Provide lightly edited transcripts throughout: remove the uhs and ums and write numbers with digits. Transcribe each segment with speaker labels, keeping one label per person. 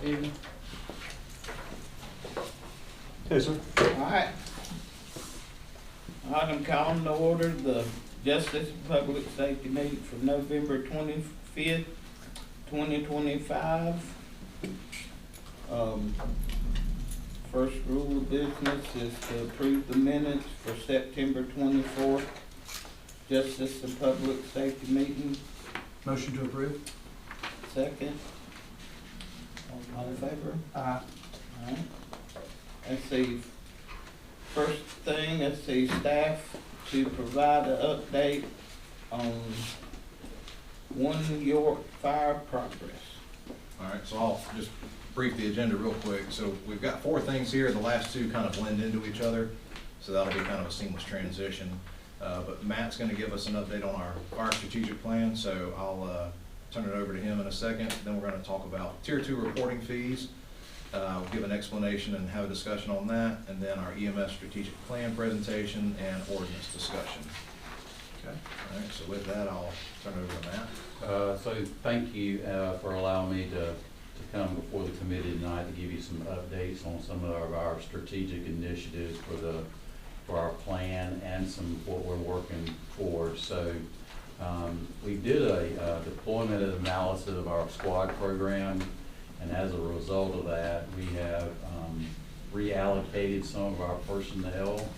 Speaker 1: Evening.
Speaker 2: Hey, sir.
Speaker 1: Alright. Item calling to order the Justice and Public Safety meeting for November 25th, 2025. First rule of business is to approve the minutes for September 24th, Justice and Public Safety meeting.
Speaker 3: Motion to approve?
Speaker 1: Second. All in favor?
Speaker 3: Aye.
Speaker 1: Alright. Let's see, first thing, let's see, staff to provide an update on 1 York fire progress.
Speaker 4: All right, so I'll just brief the agenda real quick. So we've got 4 things here. The last 2 kind of blend into each other, so that'll be kind of a seamless transition. But Matt's gonna give us an update on our fire strategic plan, so I'll turn it over to him in a second. Then we're gonna talk about Tier 2 reporting fees. We'll give an explanation and have a discussion on that, and then our EMS strategic plan presentation and ordinance discussion.
Speaker 3: Okay.
Speaker 4: All right, so with that, I'll turn it over to Matt.
Speaker 5: So thank you for allowing me to come before the committee tonight to give you some updates on some of our strategic initiatives for our plan and some what we're working for. So we did a deployment analysis of our squad program, and as a result of that, we have reallocated some of our personnel.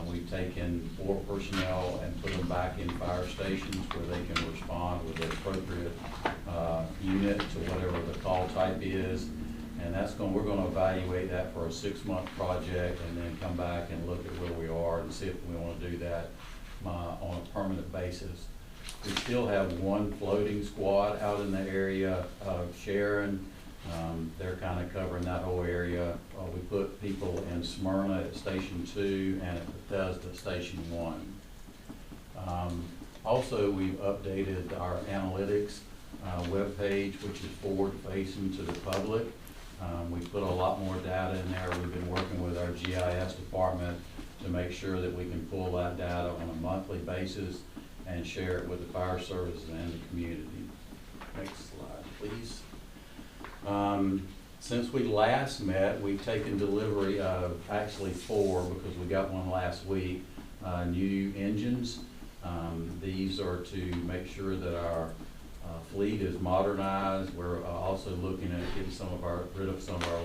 Speaker 5: We've taken 4 personnel and put them back in fire stations where they can respond with the appropriate unit to whatever the call type is. And we're gonna evaluate that for a 6-month project and then come back and look at where we are and see if we wanna do that on a permanent basis. We still have 1 floating squad out in the area of Sharon. They're kind of covering that whole area. We put people in Smyrna at Station 2 and at Bethesda Station 1. Also, we've updated our analytics webpage, which is forward-facing to the public. We put a lot more data in there. We've been working with our GIS department to make sure that we can pull that data on a monthly basis and share it with the fire services and the community. Next slide, please. Since we last met, we've taken delivery of actually 4, because we got one last week, new engines. These are to make sure that our fleet is modernized. We're also looking at getting rid of some of our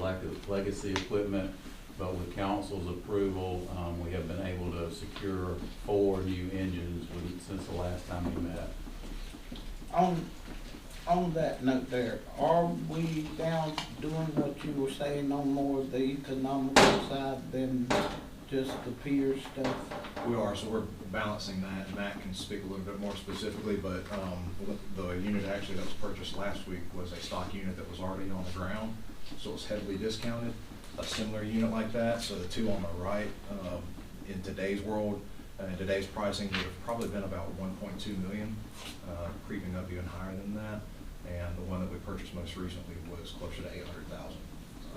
Speaker 5: legacy equipment, but with council's approval, we have been able to secure 4 new engines since the last time we met.
Speaker 1: On that note there, are we down doing what you were saying on more of the economical side than just the peer stuff?
Speaker 4: We are, so we're balancing that, and Matt can speak a little bit more specifically, but the unit actually that was purchased last week was a stock unit that was already on the ground, so it's heavily discounted. A similar unit like that, so the 2 on the right, in today's world, in today's pricing, would have probably been about 1.2 million, creeping up even higher than that. And the one that we purchased most recently was closer to 800,000.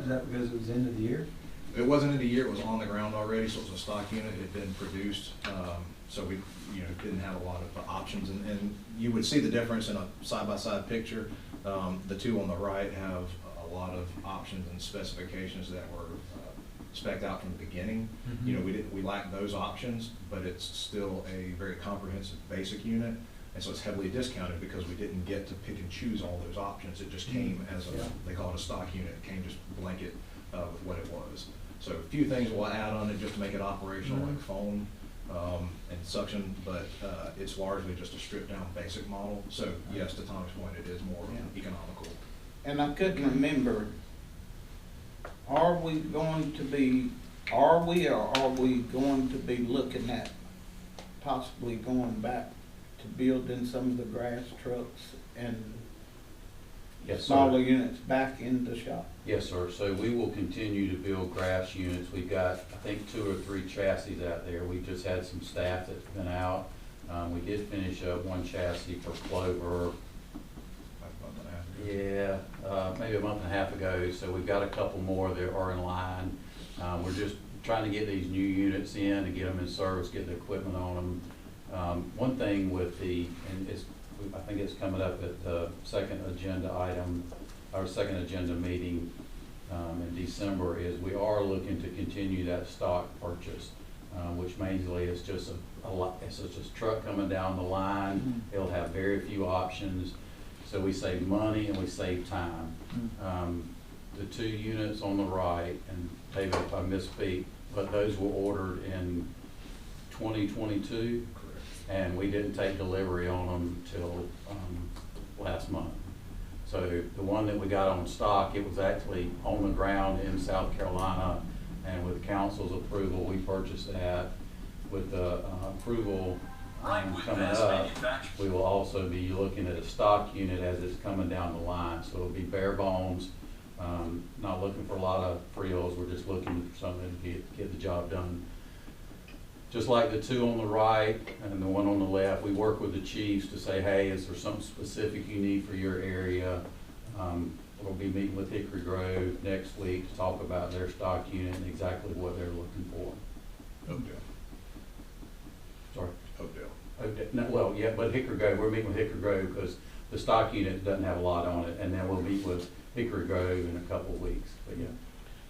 Speaker 3: Is that because it was end of the year?
Speaker 4: It wasn't in the year; it was on the ground already, so it was a stock unit. It had been produced, so we, didn't have a lot of options. And you would see the difference in a side-by-side picture. The 2 on the right have a lot of options and specifications that were spec'd out from the beginning.
Speaker 3: Mm-hmm.
Speaker 4: We lacked those options, but it's still a very comprehensive basic unit. And so it's heavily discounted because we didn't get to pick and choose all those options. It just came as they call it a stock unit. It came just blanket with what it was. So a few things we'll add on it just to make it operational, like foam and suction, but it's largely just a stripped down basic model. So yes, to Tom's point, it is more economical.
Speaker 1: And I couldn't remember, are we going to be looking at possibly going back to building some of the grass trucks and
Speaker 5: Yes,
Speaker 1: smaller
Speaker 5: sir.
Speaker 1: units back in the shop?
Speaker 5: Yes, sir. So we will continue to build grass units. We've got, I think, 2 or 3 chassis out there. We've just had some staff that's been out. We did finish up 1 chassis for Clover. Yeah, maybe a month and a half ago. So we've got a couple more that are in line. We're just trying to get these new units in and get them in service, get the equipment on them. One thing with and I think it's coming up at the second agenda item, our second agenda meeting in December, is we are looking to continue that stock purchase, which mainly is just it's just a truck coming down the line. It'll have very few options, so we save money and we save time. The 2 units on the right, and David, if I misspeak, but those were ordered in 2022,
Speaker 4: Correct.
Speaker 5: and we didn't take delivery on them till last month. So the one that we got on stock, it was actually on the ground in South Carolina, and with council's approval, we purchased that. With the approval coming up, we will also be looking at a stock unit as it's coming down the line. So it'll be bare bones, not looking for a lot of frills. We're just looking for something to get the job done. Just like the 2 on the right and the 1 on the left, we work with the chiefs to say, hey, is there something specific you need for your area? We'll be meeting with Hickory Grove next week to talk about their stock unit and exactly what they're looking for.
Speaker 4: Oakdale.
Speaker 5: Sorry?
Speaker 4: Oakdale.
Speaker 5: Okay, no, well, yeah, but Hickory Grove, we're meeting with Hickory Grove because the stock unit doesn't have a lot on it, and then we'll meet with Hickory Grove in a couple of weeks, but yeah.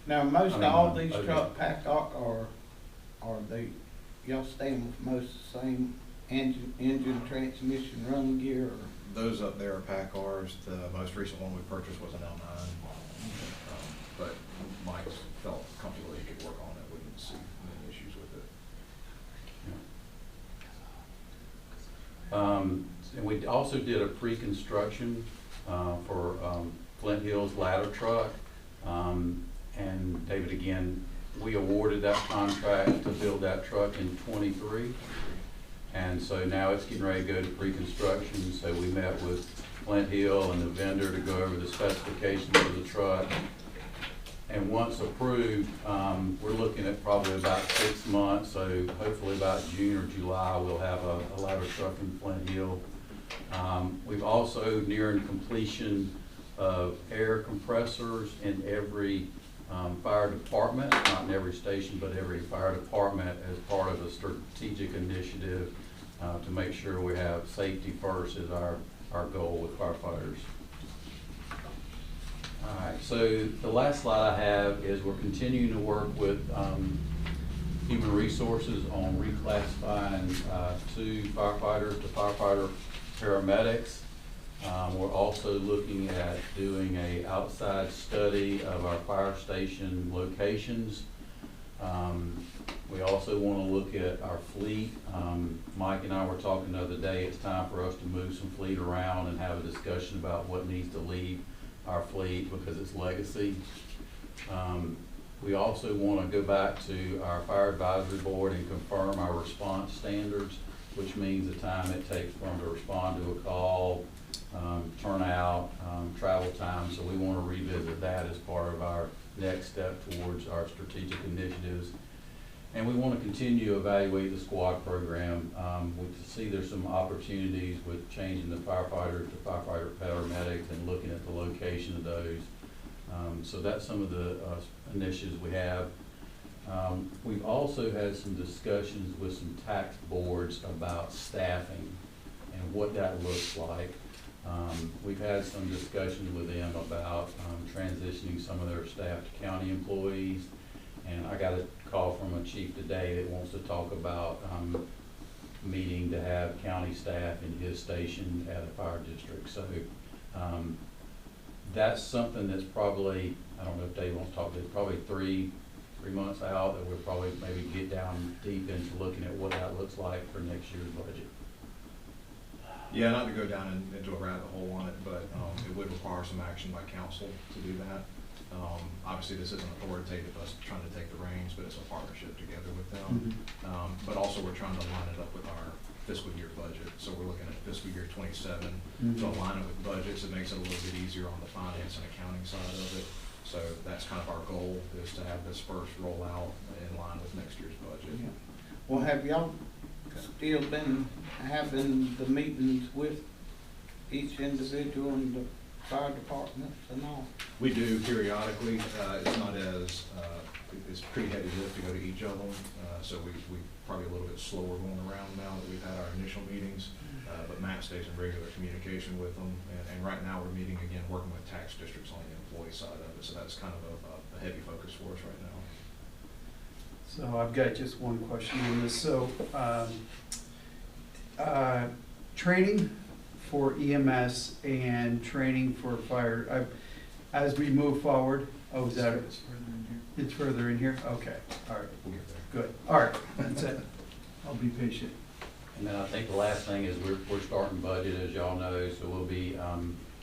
Speaker 1: Now, most
Speaker 5: I mean,
Speaker 1: all these
Speaker 5: okay.
Speaker 1: truck pack are they, y'all staying with most of the same engine, transmission, run gear, or?
Speaker 4: Those up there are PACCARs. The most recent one we purchased was an L9. But Mike felt comfortable he could work on it, wouldn't see any issues with it.
Speaker 5: And we also did a pre-construction for Flint Hills ladder truck. And David, again, we awarded that contract to build that truck in '23. And so now it's getting ready to go to pre-construction. So we met with Flint Hill and the vendor to go over the specifications of the truck. And once approved, we're looking at probably about 6 months. So hopefully about June or July, we'll have a ladder truck in Flint Hill. We've also nearing completion of air compressors in every fire department, not in every station, but every fire department, as part of a strategic initiative to make sure we have safety first is our goal with firefighters. All right, so the last slide I have is we're continuing to work with Human Resources on reclassifying 2 firefighters to firefighter paramedics. We're also looking at doing a outside study of our fire station locations. We also want to look at our fleet. Mike and I were talking the other day, it's time for us to move some fleet around and have a discussion about what needs to leave our fleet because it's legacy. We also want to go back to our fire advisory board and confirm our response standards, which means the time it takes for them to respond to a call, turnout, travel time. So we want to revisit that as part of our next step towards our strategic initiatives. And we want to continue to evaluate the squad program. We see there's some opportunities with changing the firefighters to firefighter paramedics and looking at the location of those. So that's some of the initiatives we have. We've also had some discussions with some tax boards about staffing and what that looks like. We've had some discussions with them about transitioning some of their staff to county employees. And I got a call from a chief today that wants to talk about meeting to have county staff in his station at a fire district. So that's something that's probably, I don't know if Dave wants to talk to it, probably three months out that we'll probably maybe get down deep into looking at what that looks like for next year's budget.
Speaker 4: Yeah, not to go down into a rabbit hole on it, but it would require some action by council to do that. Obviously, this isn't authoritative, us trying to take the reins, but it's a partnership together with them. But also, we're trying to line it up with our fiscal year budget. So we're looking at fiscal year 27 to align it with budgets. It makes it a little bit easier on the finance and accounting side of it. So that's kind of our goal, is to have this first rollout in line with next year's budget.
Speaker 1: Yeah. Well, have y'all still been having the meetings with each individual and the fire departments and all?
Speaker 4: We do periodically. It's not as, it's pretty heavy lift to go to each of them. So we probably a little bit slower going around now that we've had our initial meetings. But Matt stays in regular communication with them. And right now we're meeting again, working with tax districts on the employee side of it. So that's kind of a heavy focus for us right now.
Speaker 2: So I've got just one question on this. So, training for EMS and training for fire, as we move forward, oh, is that,
Speaker 3: It's further in here.
Speaker 2: it's further in here? Okay, all right,
Speaker 4: We'll get there.
Speaker 2: good. All right, that's it. I'll be patient.
Speaker 5: And then I think the last thing is we're starting budget, as y'all know, so we'll be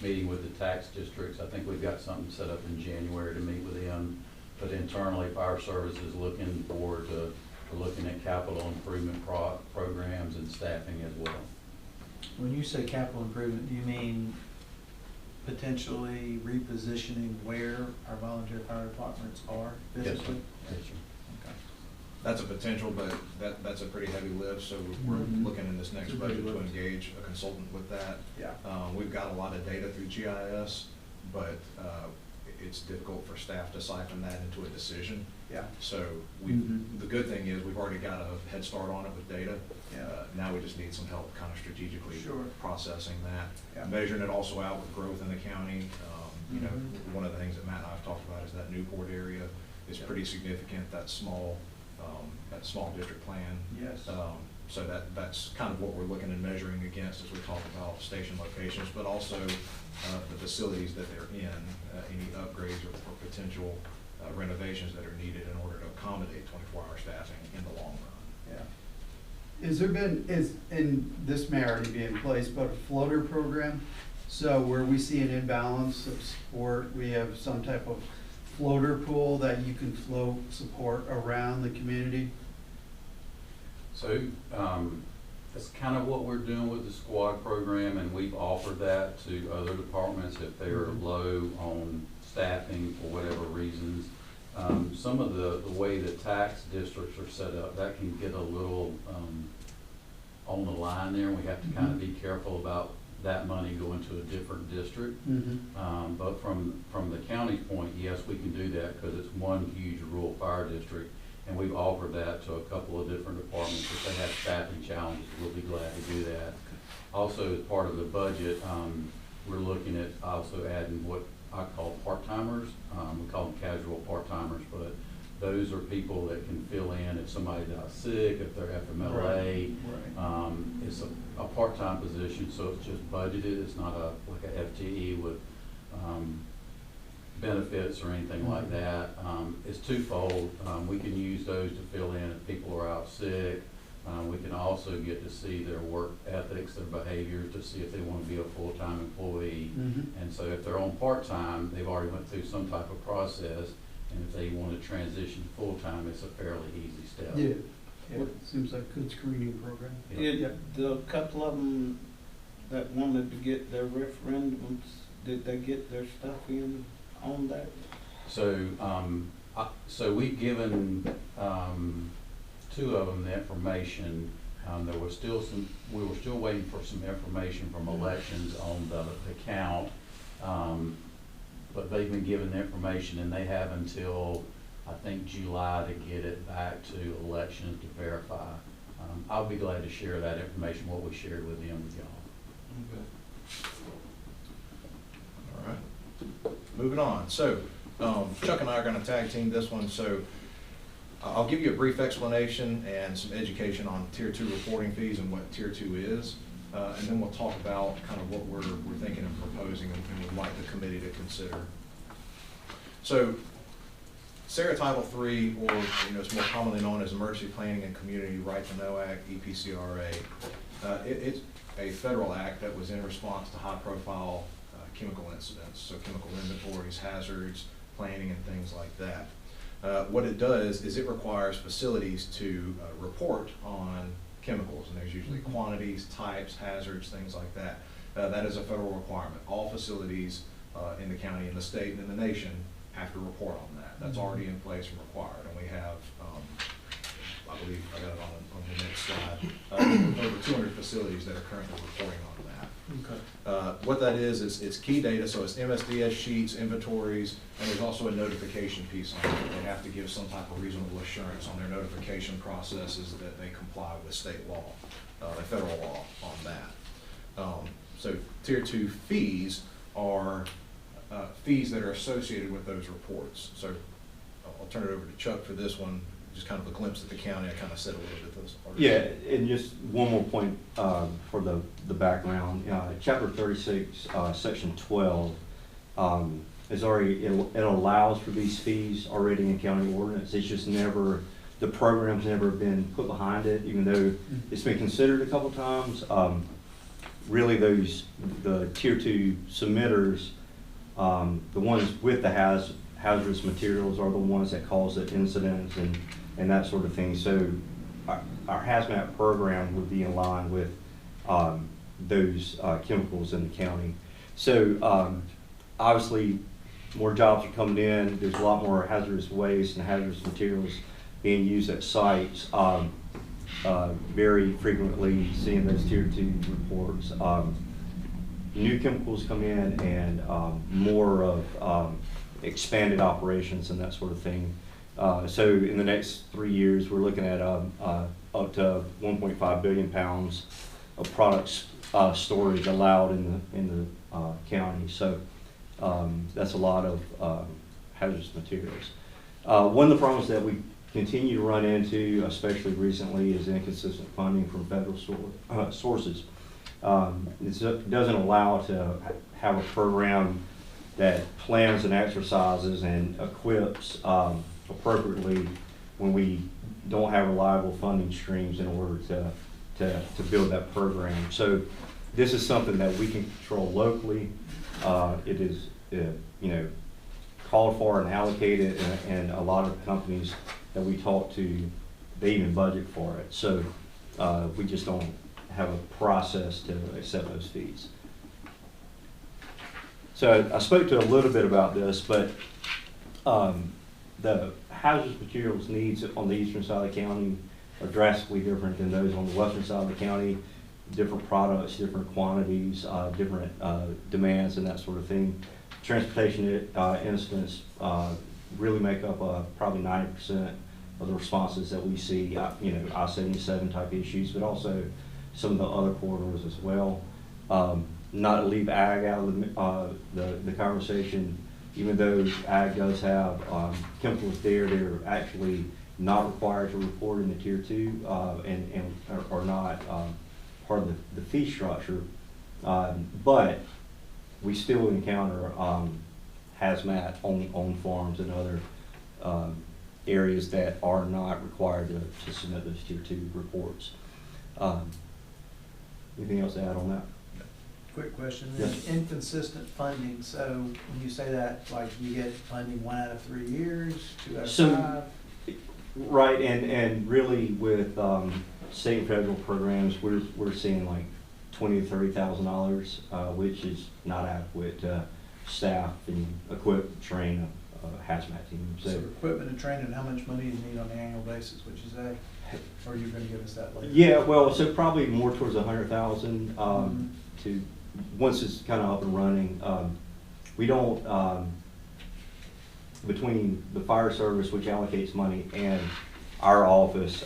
Speaker 5: meeting with the tax districts. I think we've got something set up in January to meet with them. But internally, fire service is looking forward to looking at capital improvement programs and staffing as well.
Speaker 3: When you say capital improvement, do you mean potentially repositioning where our volunteer fire departments are
Speaker 5: Yes, sir.
Speaker 3: physically?
Speaker 5: Yes, sir.
Speaker 3: Okay.
Speaker 4: That's a potential, but that's a pretty heavy lift, so we're
Speaker 2: Mhm.
Speaker 4: looking in this next
Speaker 2: It's a big
Speaker 4: budget to
Speaker 2: lift.
Speaker 4: engage a consultant with that.
Speaker 2: Yeah.
Speaker 4: We've got a lot of data through GIS, but it's difficult for staff to siphon that into a decision.
Speaker 2: Yeah.
Speaker 4: So
Speaker 2: Mhm.
Speaker 4: the good thing is we've already got a head start on it with data.
Speaker 2: Yeah.
Speaker 4: Now we just need some help kind of strategically
Speaker 2: Sure.
Speaker 4: processing that.
Speaker 2: Yeah.
Speaker 4: Measuring it also out with growth in the county. You know,
Speaker 2: Mhm.
Speaker 4: one of the things that Matt and I have talked about is that Newport area is
Speaker 2: Yeah.
Speaker 4: pretty significant, that small district plan.
Speaker 2: Yes.
Speaker 4: So that's kind of what we're looking and measuring against as we talk about station locations, but also the facilities that they're in, any upgrades or potential renovations that are needed in order to accommodate 24-hour staffing in the long run.
Speaker 2: Yeah. And this may already be in place, but a floater program? So where we see an imbalance of support, we have some type of floater pool that you can float support around the community?
Speaker 5: So, that's kind of what we're doing with the squad program, and we've offered that to other departments if they are
Speaker 2: Mhm.
Speaker 5: low on staffing for whatever reasons. Some of the way the tax districts are set up, that can get a little, on the line there, and we have to kind of be careful about that money going to a different district.
Speaker 2: Mm-hmm.
Speaker 5: But from the county's point, yes, we can do that because it's one huge rural fire district. And we've offered that to a couple of different departments. If they have staffing challenges, we'll be glad to do that. Also, as part of the budget, we're looking at also adding what I call part-timers. We call them casual part-timers, but those are people that can fill in if somebody's out sick, if they're FMLA.
Speaker 2: Right.
Speaker 5: It's a part-time position, so it's just budgeted. It's not like a FTE with benefits or anything like that. It's twofold. We can use those to fill in if people are out sick. We can also get to see their work ethics, their behaviors, to see if they want to be a full-time employee.
Speaker 2: Mm-hmm.
Speaker 5: And so if they're on part-time, they've already went through some type of process, and if they want to transition to full-time, it's a fairly easy step.
Speaker 2: Yeah, seems like a good screening program.
Speaker 1: Did the couple of them that wanted to get their referendums, did they get their stuff in on that?
Speaker 5: So, so we've given, two of them the information. There was still we were still waiting for some information from elections on the count. But they've been given the information, and they have until, I think, July to get it back to elections to verify. I'll be glad to share that information, what we shared with them, with y'all.
Speaker 4: All right, moving on. So Chuck and I are going to tag team this one. So I'll give you a brief explanation and some education on Tier 2 reporting fees and what Tier 2 is. And then we'll talk about kind of what we're thinking of proposing and would like the committee to consider. So SARA Title III, or it's more commonly known as Emergency Planning and Community Right to Know Act, EPCRA. It's a federal act that was in response to high-profile chemical incidents, so chemical inventories, hazards, planning, and things like that. What it does is it requires facilities to report on chemicals, and there's usually quantities, types, hazards, things like that. That is a federal requirement. All facilities in the county, in the state, and in the nation have to report on that. That's already in place and required, and we have, I believe, I got it on the next slide, over 200 facilities that are currently reporting on that.
Speaker 3: Okay.
Speaker 4: What that is, it's key data, so it's MSDS sheets, inventories, and there's also a notification piece on it. They have to give some type of reasonable assurance on their notification processes that they comply with state law, federal law on that. So tier 2 fees are fees that are associated with those reports. So I'll turn it over to Chuck for this one, just kind of a glimpse at the county. I kind of said a little bit this already.
Speaker 6: Yeah, and just one more point for the background. Chapter 36, Section 12, is already, it allows for these fees already in county ordinance. It's just never, the program's never been put behind it, even though it's been considered a couple times. Really, the tier 2 submitters, the ones with the hazardous materials are the ones that cause the incidents and that sort of thing. So our hazmat program would be in line with those chemicals in the county. So obviously, more jobs are coming in. There's a lot more hazardous waste and hazardous materials being used at sites. Very frequently seeing those tier 2 reports. New chemicals come in and more of expanded operations and that sort of thing. So in the next 3 years, we're looking at up to 1.5 billion pounds of products storage allowed in the county. So that's a lot of hazardous materials. One of the problems that we continue to run into, especially recently, is inconsistent funding from federal sources. It doesn't allow to have a program that plans and exercises and equips appropriately when we don't have reliable funding streams in order to build that program. So this is something that we can control locally. It is called for and allocated, and a lot of companies that we talk to, they even budget for it. So we just don't have a process to accept those fees. So I spoke to a little bit about this, but the hazardous materials needs on the eastern side of the county are drastically different than those on the western side of the county. Different products, different quantities, different demands and that sort of thing. Transportation incidents really make up probably 90% of the responses that we see, I-77 type issues, but also some of the other corridors as well. Not to leave ag out of the conversation, even though ag does have chemicals there, they're actually not required to report in the tier 2 and are not part of the fee structure. But we still encounter hazmat on farms and other areas that are not required to submit those tier 2 reports. Anything else to add on that?
Speaker 3: Quick question,
Speaker 6: Yes.
Speaker 3: inconsistent funding, so when you say that, like you get funding 1 out of 3 years, 2 out of
Speaker 6: So-
Speaker 3: 5?
Speaker 6: Right, and really with state and federal programs, we're seeing like $20,000 to $30,000, which is not adequate to staff and equip, train a hazmat team.
Speaker 3: So equipment and training, how much money do you need on an annual basis, would you say? Or are you gonna give us that later?
Speaker 6: Yeah, well, so probably more towards 100,000 to once it's kind of up and running. We don't between the fire service, which allocates money, and our office,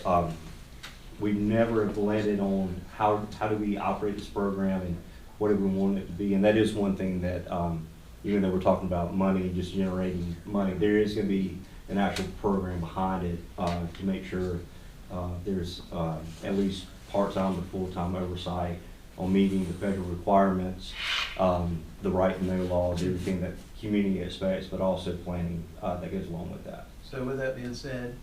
Speaker 6: we never blended on how do we operate this program and what do we want it to be. And that is one thing that even though we're talking about money, just generating money, there is going to be an actual program behind it to make sure there's at least part-time to full-time oversight on meeting the federal requirements, the right to know laws, everything that community expects, but also planning that goes along with that.
Speaker 3: So with that being said,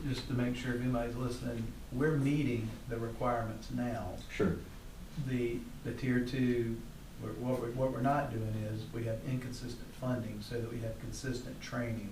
Speaker 3: just to make sure if anybody's listening, we're meeting the requirements now.
Speaker 6: Sure.
Speaker 3: The tier 2, what we're not doing is we have inconsistent funding so that we have consistent training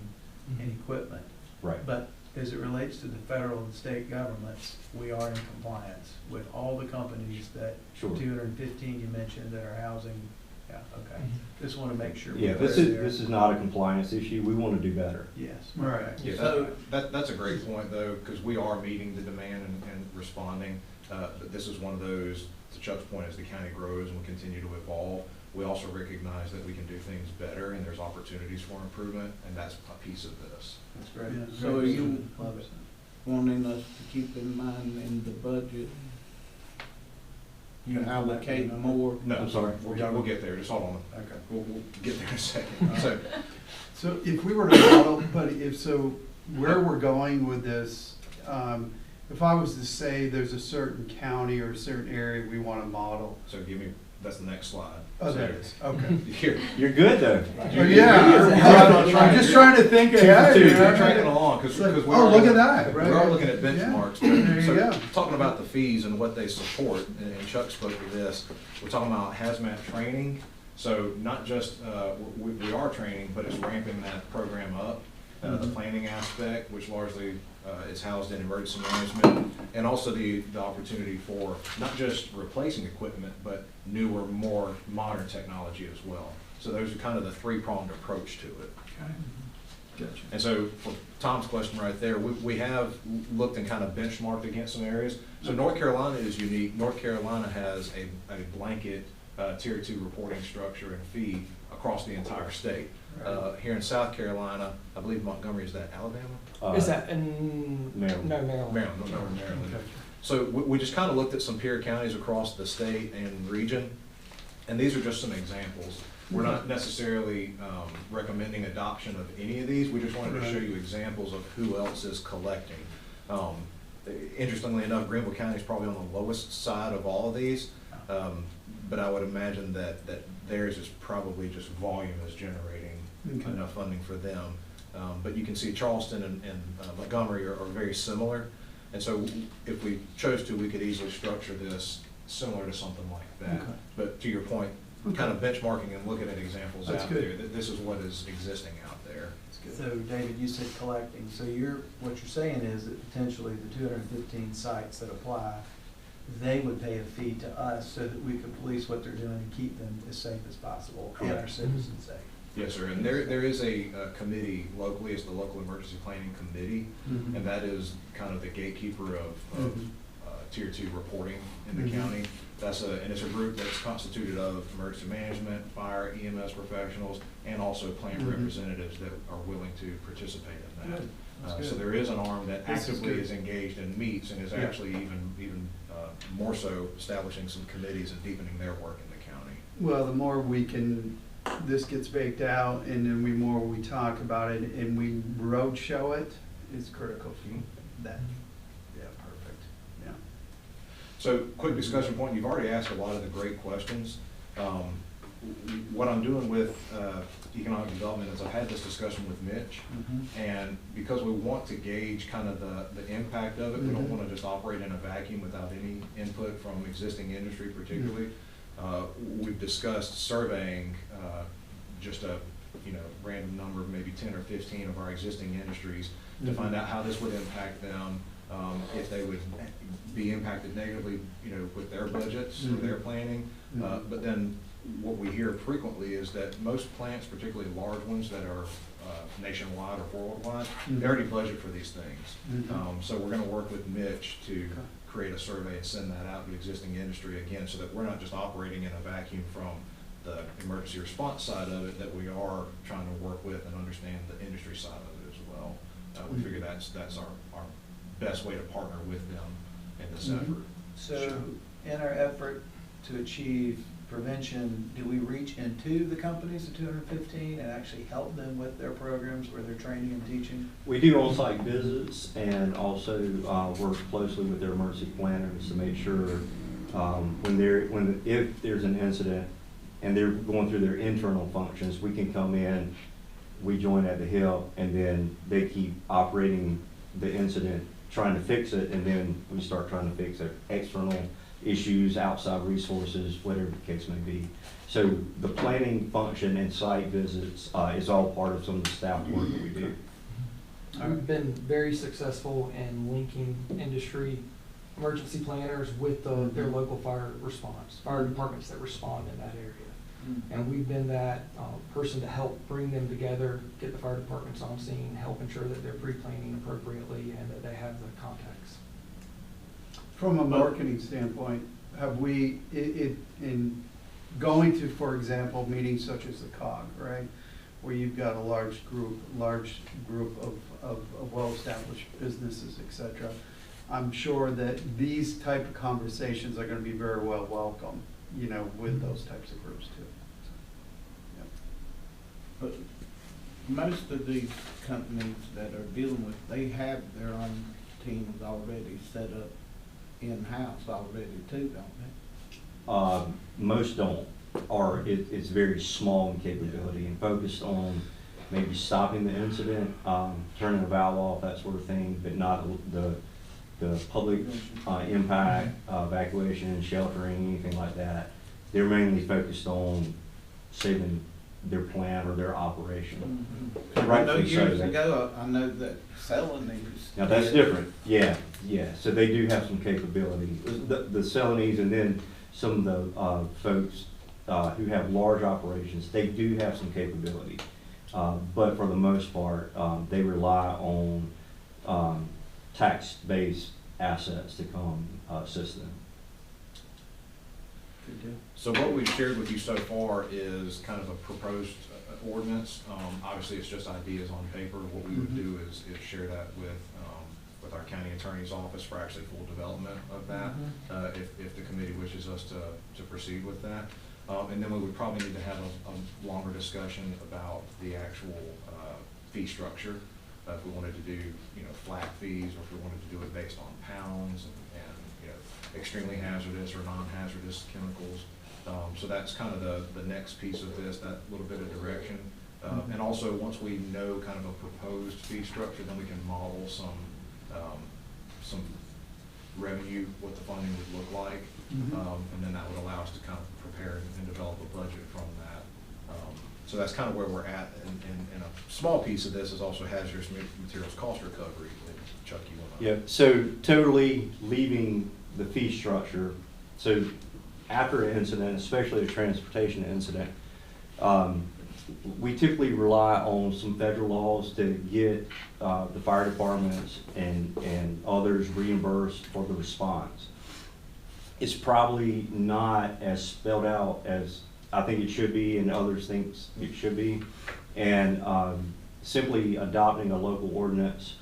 Speaker 3: and equipment.
Speaker 6: Right.
Speaker 3: But as it relates to the federal and state governments, we are in compliance with all the companies that,
Speaker 6: Sure.
Speaker 3: 215 you mentioned that are housing, yeah, okay. Just want to make sure.
Speaker 6: Yeah,
Speaker 3: we're
Speaker 6: this
Speaker 3: there.
Speaker 6: is not a compliance issue. We want to do better.
Speaker 3: Yes.
Speaker 2: Right.
Speaker 3: okay.
Speaker 4: Yeah,
Speaker 3: So,
Speaker 4: that's a great point though, because we are meeting the demand and responding. But this is one of those, to Chuck's point, as the county grows and we continue to evolve, we also recognize that we can do things better and there's opportunities for improvement, and that's a piece of this.
Speaker 3: That's great.
Speaker 2: Yeah.
Speaker 1: So you-
Speaker 3: Love it.
Speaker 1: Wanting us to keep in mind in the budget, you allocate more.
Speaker 4: No,
Speaker 6: I'm sorry.
Speaker 4: We'll get there, just hold on.
Speaker 3: Okay.
Speaker 4: We'll get there in a second. So,
Speaker 2: So if we were to model, but if so, where we're going with this, if I was to say there's a certain county or a certain area we want to model.
Speaker 4: so give me, that's the next slide.
Speaker 2: Oh,
Speaker 4: So
Speaker 2: there it is, okay.
Speaker 4: Here,
Speaker 6: You're good, though.
Speaker 2: Oh, yeah, I'm just trying to think ahead. you know?
Speaker 4: You're tracking along, because
Speaker 2: It's like,
Speaker 4: we
Speaker 2: oh,
Speaker 4: are.
Speaker 2: look at that,
Speaker 4: We
Speaker 2: right?
Speaker 4: are looking at
Speaker 2: Yeah.
Speaker 4: benchmarks.
Speaker 2: There you
Speaker 4: So,
Speaker 2: go.
Speaker 4: talking about the fees and what they support, and Chuck spoke to this, we're talking about hazmat training. So not just, we are training, but it's ramping that program up. The planning aspect, which largely is housed in emergency management, and also the opportunity for not just replacing equipment, but newer, more modern technology as well. So those are kind of the three-pronged approach to it.
Speaker 2: Gotcha.
Speaker 4: And so for Tom's question right there, we have looked and kind of benchmarked against some areas. So North Carolina is unique. North Carolina has a blanket tier 2 reporting structure and fee across the entire state. Here in South Carolina, I believe Montgomery, is that Alabama?
Speaker 7: Is that in?
Speaker 6: Maryland.
Speaker 7: No, Maryland.
Speaker 4: Maryland, Maryland. So we just kind of looked at some peer counties across the state and region, and these are just some examples. We're not necessarily recommending adoption of any of these, we just wanted to show you examples of who else is collecting. Interestingly enough, Greenville County is probably on the lowest side of all of these, but I would imagine that theirs is probably just volume is generating
Speaker 2: Okay.
Speaker 4: enough funding for them. But you can see Charleston and Montgomery are very similar. And so if we chose to, we could easily structure this similar to something like that.
Speaker 2: Okay.
Speaker 4: But to your point, kind of benchmarking and looking at examples
Speaker 2: That's
Speaker 4: out
Speaker 2: good.
Speaker 4: there, that this is what is existing out there.
Speaker 3: So David, you said collecting, so what you're saying is that potentially the 215 sites that apply, they would pay a fee to us so that we could police what they're doing and keep them as safe as possible and our
Speaker 4: Correct.
Speaker 3: citizens safe.
Speaker 4: Yes, sir, and there is a committee locally, it's the Local Emergency Planning Committee,
Speaker 2: Mhm.
Speaker 4: and that is kind of the gatekeeper of
Speaker 2: Mhm.
Speaker 4: tier 2 reporting in the
Speaker 2: Mhm.
Speaker 4: county. And it's a group that's constituted of emergency management, fire, EMS professionals, and also plant
Speaker 2: Mhm.
Speaker 4: representatives that are willing to participate in that.
Speaker 3: Good. That's
Speaker 4: So
Speaker 3: good.
Speaker 4: there is an arm that
Speaker 2: This is
Speaker 4: actively
Speaker 2: good.
Speaker 4: is engaged and meets, and is
Speaker 2: Yeah.
Speaker 4: actually even more so establishing some committees and deepening their work in the county.
Speaker 2: Well, the more we can, this gets baked out, and then more we talk about it, and we road show it, is critical for that. Yeah, perfect, yeah.
Speaker 4: So, quick discussion point, you've already asked a lot of the great questions. What I'm doing with economic development is I've had this discussion with Mitch, and because we want to gauge kind of the impact of it, we don't
Speaker 2: Mhm.
Speaker 4: want to just operate in a vacuum without any input from existing industry particularly. We've discussed surveying just a random number, maybe 10 or 15 of our existing industries to find out how this would impact them, if they would be impacted negatively, with their budgets or their planning. But then what we hear frequently is that most plants, particularly large ones that are nationwide or worldwide, they already budget for these things. So we're gonna work with Mitch to create a survey and send that out to existing industry again, so that we're not just operating in a vacuum from the emergency response side of it, that we are trying to work with and understand the industry side of it as well. We figure that's our best way to partner with them in this effort.
Speaker 3: So in our effort to achieve prevention, do we reach into the companies, the 215, and actually help them with their programs where they're training and teaching?
Speaker 6: We do on-site visits and also work closely with their emergency planners to make sure if there's an incident and they're going through their internal functions, we can come in, we join at the hip, and then they keep operating the incident, trying to fix it, and then we start trying to fix their external issues, outside resources, whatever the case may be. So the planning function and site visits is all part of some of the staff work that we do.
Speaker 7: We've been very successful in linking industry emergency planners with their local fire departments that respond in that area. And we've been that person to help bring them together, get the fire departments on scene, help ensure that they're pre-planning appropriately and that they have the contacts.
Speaker 2: From a marketing standpoint, have we, in going to, for example, meetings such as the COG, right? Where you've got a large group of well-established businesses, et cetera. I'm sure that these type of conversations are gonna be very well welcome, you know, with those types of groups too.
Speaker 1: But most of these companies that are dealing with, they have their own teams already set up in-house already too, don't they?
Speaker 6: Most don't, or it's very small in capability and focused on maybe stopping the incident, turning a valve off, that sort of thing, but not the public impact, evacuation, sheltering, anything like that. They're mainly focused on saving their plant or their operation.
Speaker 1: I know
Speaker 6: Rightfully so.
Speaker 1: years ago, I know that Celanese.
Speaker 6: Now, that's different, yeah, so they do have some capability. The Celanese and then some of the folks who have large operations, they do have some capability. But for the most part, they rely on tax-based assets to come assist them.
Speaker 1: Good deal.
Speaker 4: So what we've shared with you so far is kind of a proposed ordinance. Obviously, it's just ideas on paper. What we would do is share that with our county attorney's office for actually full development of that, if the committee wishes us to proceed with that. And then we would probably need to have a longer discussion about the actual fee structure. If we wanted to do, flat fees, or if we wanted to do it based on pounds and extremely hazardous or non-hazardous chemicals. So that's kind of the next piece of this, that little bit of direction. And also, once we know kind of a proposed fee structure, then we can model some revenue, what the funding would look like. And then that would allow us to kind of prepare and develop a budget from that. So that's kind of where we're at. And a small piece of this is also hazardous materials cost recovery. Chuck, you want to?
Speaker 6: Yeah, so totally leaving the fee structure. So after an incident, especially a transportation incident, we typically rely on some federal laws to get the fire departments and others reimbursed for the response. It's probably not as spelled out as I think it should be and others think it should be. And simply adopting a local ordinance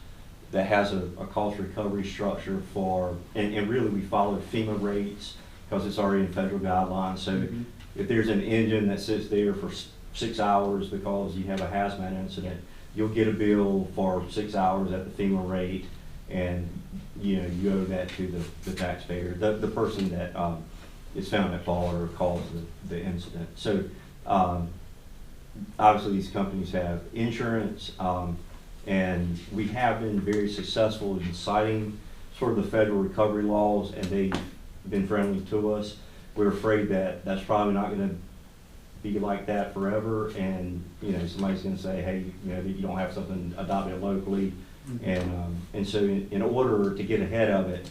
Speaker 6: that has a cost recovery structure for, and really we follow FEMA rates because it's already in federal guidelines. So if there's an engine that sits there for 6 hours because you have a hazmat incident, you'll get a bill for 6 hours at the FEMA rate, and you owe that to the taxpayer, the person that is found at fault or caused the incident. So obviously these companies have insurance, and we have been very successful in citing sort of the federal recovery laws, and they've been friendly to us. We're afraid that that's probably not going to be like that forever, and somebody's going to say, hey, you don't have something adopted locally, and so in order to get ahead of it,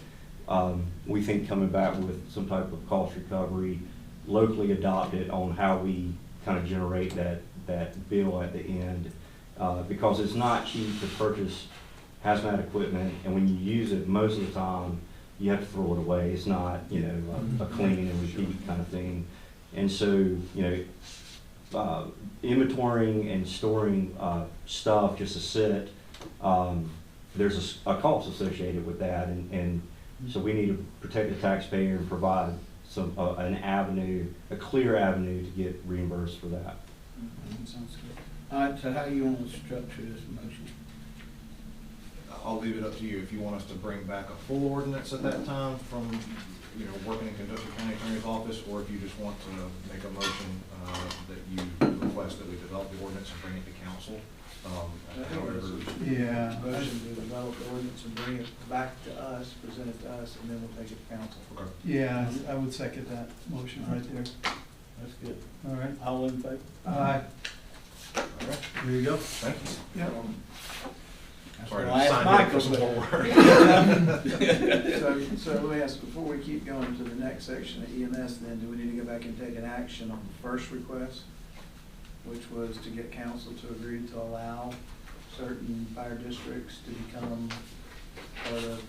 Speaker 6: we think coming back with some type of cost recovery, locally adopted on how we kind of generate that bill at the end. Because it's not cheap to purchase hazmat equipment, and when you use it, most of the time, you have to throw it away. It's not, a clean and repeat kind of thing. And so, inventorying and storing stuff just to sit, there's a cost associated with that, and so we need to protect the taxpayer and provide an avenue, a clear avenue to get reimbursed for that.
Speaker 1: Sounds good. All right, so how do you want to structure this motion?
Speaker 4: I'll leave it up to you if you want us to bring back a full ordinance at that time from, working in conjunction with the county attorney's office, or if you just want to make a motion that you request that we develop the ordinance and bring it to council.
Speaker 2: Yeah.
Speaker 3: Motion to develop the ordinance and bring it back to us, present it to us, and then we'll take it to council.
Speaker 4: Okay.
Speaker 2: Yeah, I would second that motion right there.
Speaker 1: That's good.
Speaker 2: All right.
Speaker 1: All in favor?
Speaker 2: Aye.
Speaker 4: All right.
Speaker 2: There you go.
Speaker 4: Thank you.
Speaker 2: Yep.
Speaker 1: That's
Speaker 4: Sorry
Speaker 1: the
Speaker 4: to
Speaker 1: last
Speaker 4: sign you up for
Speaker 1: Michael
Speaker 4: some
Speaker 1: there.
Speaker 4: more work.
Speaker 3: So let me ask, before we keep going to the next section of EMS, then, do we need to go back and take an action on the first request, which was to get council to agree to allow certain fire districts to become part of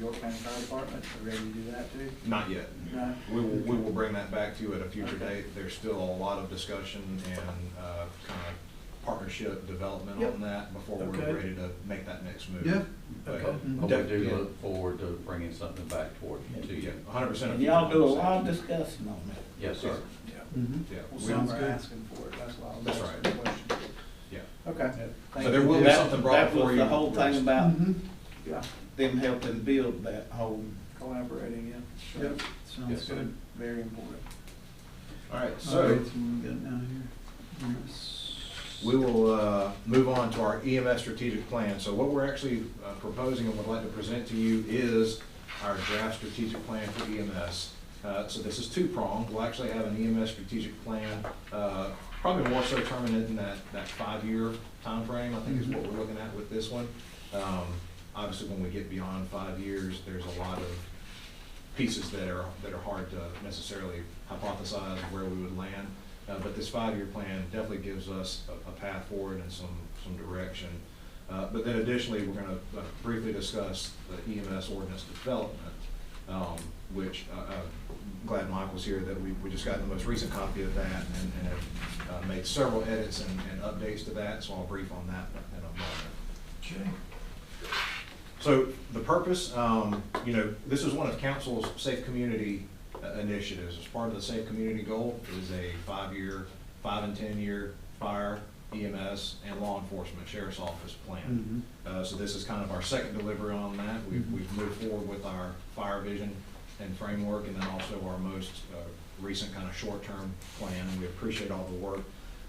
Speaker 8: York County Fire Department, are ready to do that too?
Speaker 4: Not yet.
Speaker 8: No?
Speaker 4: We will bring that back to you at a future
Speaker 8: Okay.
Speaker 4: date. There's still a lot of discussion and kind of partnership development
Speaker 8: Yep.
Speaker 4: on that before we're
Speaker 8: Okay.
Speaker 4: ready to make that next move.
Speaker 2: Yeah.
Speaker 4: But
Speaker 8: Okay.
Speaker 5: But we do
Speaker 4: yeah.
Speaker 5: look forward to bringing something back toward you, to
Speaker 4: Yeah,
Speaker 5: you.
Speaker 4: 100%.
Speaker 1: And y'all do a lot of discussing on that.
Speaker 5: Yes, sir.
Speaker 8: Yeah.
Speaker 2: Mhm.
Speaker 4: Yeah.
Speaker 8: Well,
Speaker 4: we-
Speaker 8: some
Speaker 2: Sounds
Speaker 8: are
Speaker 2: good.
Speaker 8: asking for it, that's why I was
Speaker 4: That's
Speaker 8: asking the
Speaker 4: right.
Speaker 8: question.
Speaker 4: Yeah.
Speaker 8: Okay.
Speaker 4: So there will be
Speaker 1: That-
Speaker 4: something brought
Speaker 1: that was
Speaker 4: before you.
Speaker 1: the whole thing about
Speaker 2: Mhm.
Speaker 8: Yeah,
Speaker 1: them helping build that whole,
Speaker 8: collaborating, yeah.
Speaker 2: Yep,
Speaker 5: Yes,
Speaker 2: sounds
Speaker 5: sir.
Speaker 2: good.
Speaker 8: Very important.
Speaker 4: All right,
Speaker 2: All
Speaker 4: so
Speaker 2: right, we got down here. Yes.
Speaker 4: we will move on to our EMS strategic plan. So what we're actually proposing and would like to present to you is our draft strategic plan for EMS. So this is two-pronged. We'll actually have an EMS strategic plan, probably more so terminated in that 5-year timeframe, I think is what we're looking at with this one. Obviously, when we get beyond 5 years, there's a lot of pieces that are hard to necessarily hypothesize where we would land. But this 5-year plan definitely gives us a path forward and some direction. But then additionally, we're gonna briefly discuss the EMS ordinance development, which I'm glad Michael's here, that we just got the most recent copy of that and have made several edits and updates to that, so I'll brief on that in a moment.
Speaker 8: Okay.
Speaker 4: So the purpose, this is one of council's safe community initiatives. As part of the safe community goal is a 5-year, 5 and 10-year fire, EMS, and law enforcement sheriff's office plan. So this is kind of our second delivery on that. We've moved forward with our fire vision and framework, and then also our most recent kind of short-term plan. And we appreciate all the work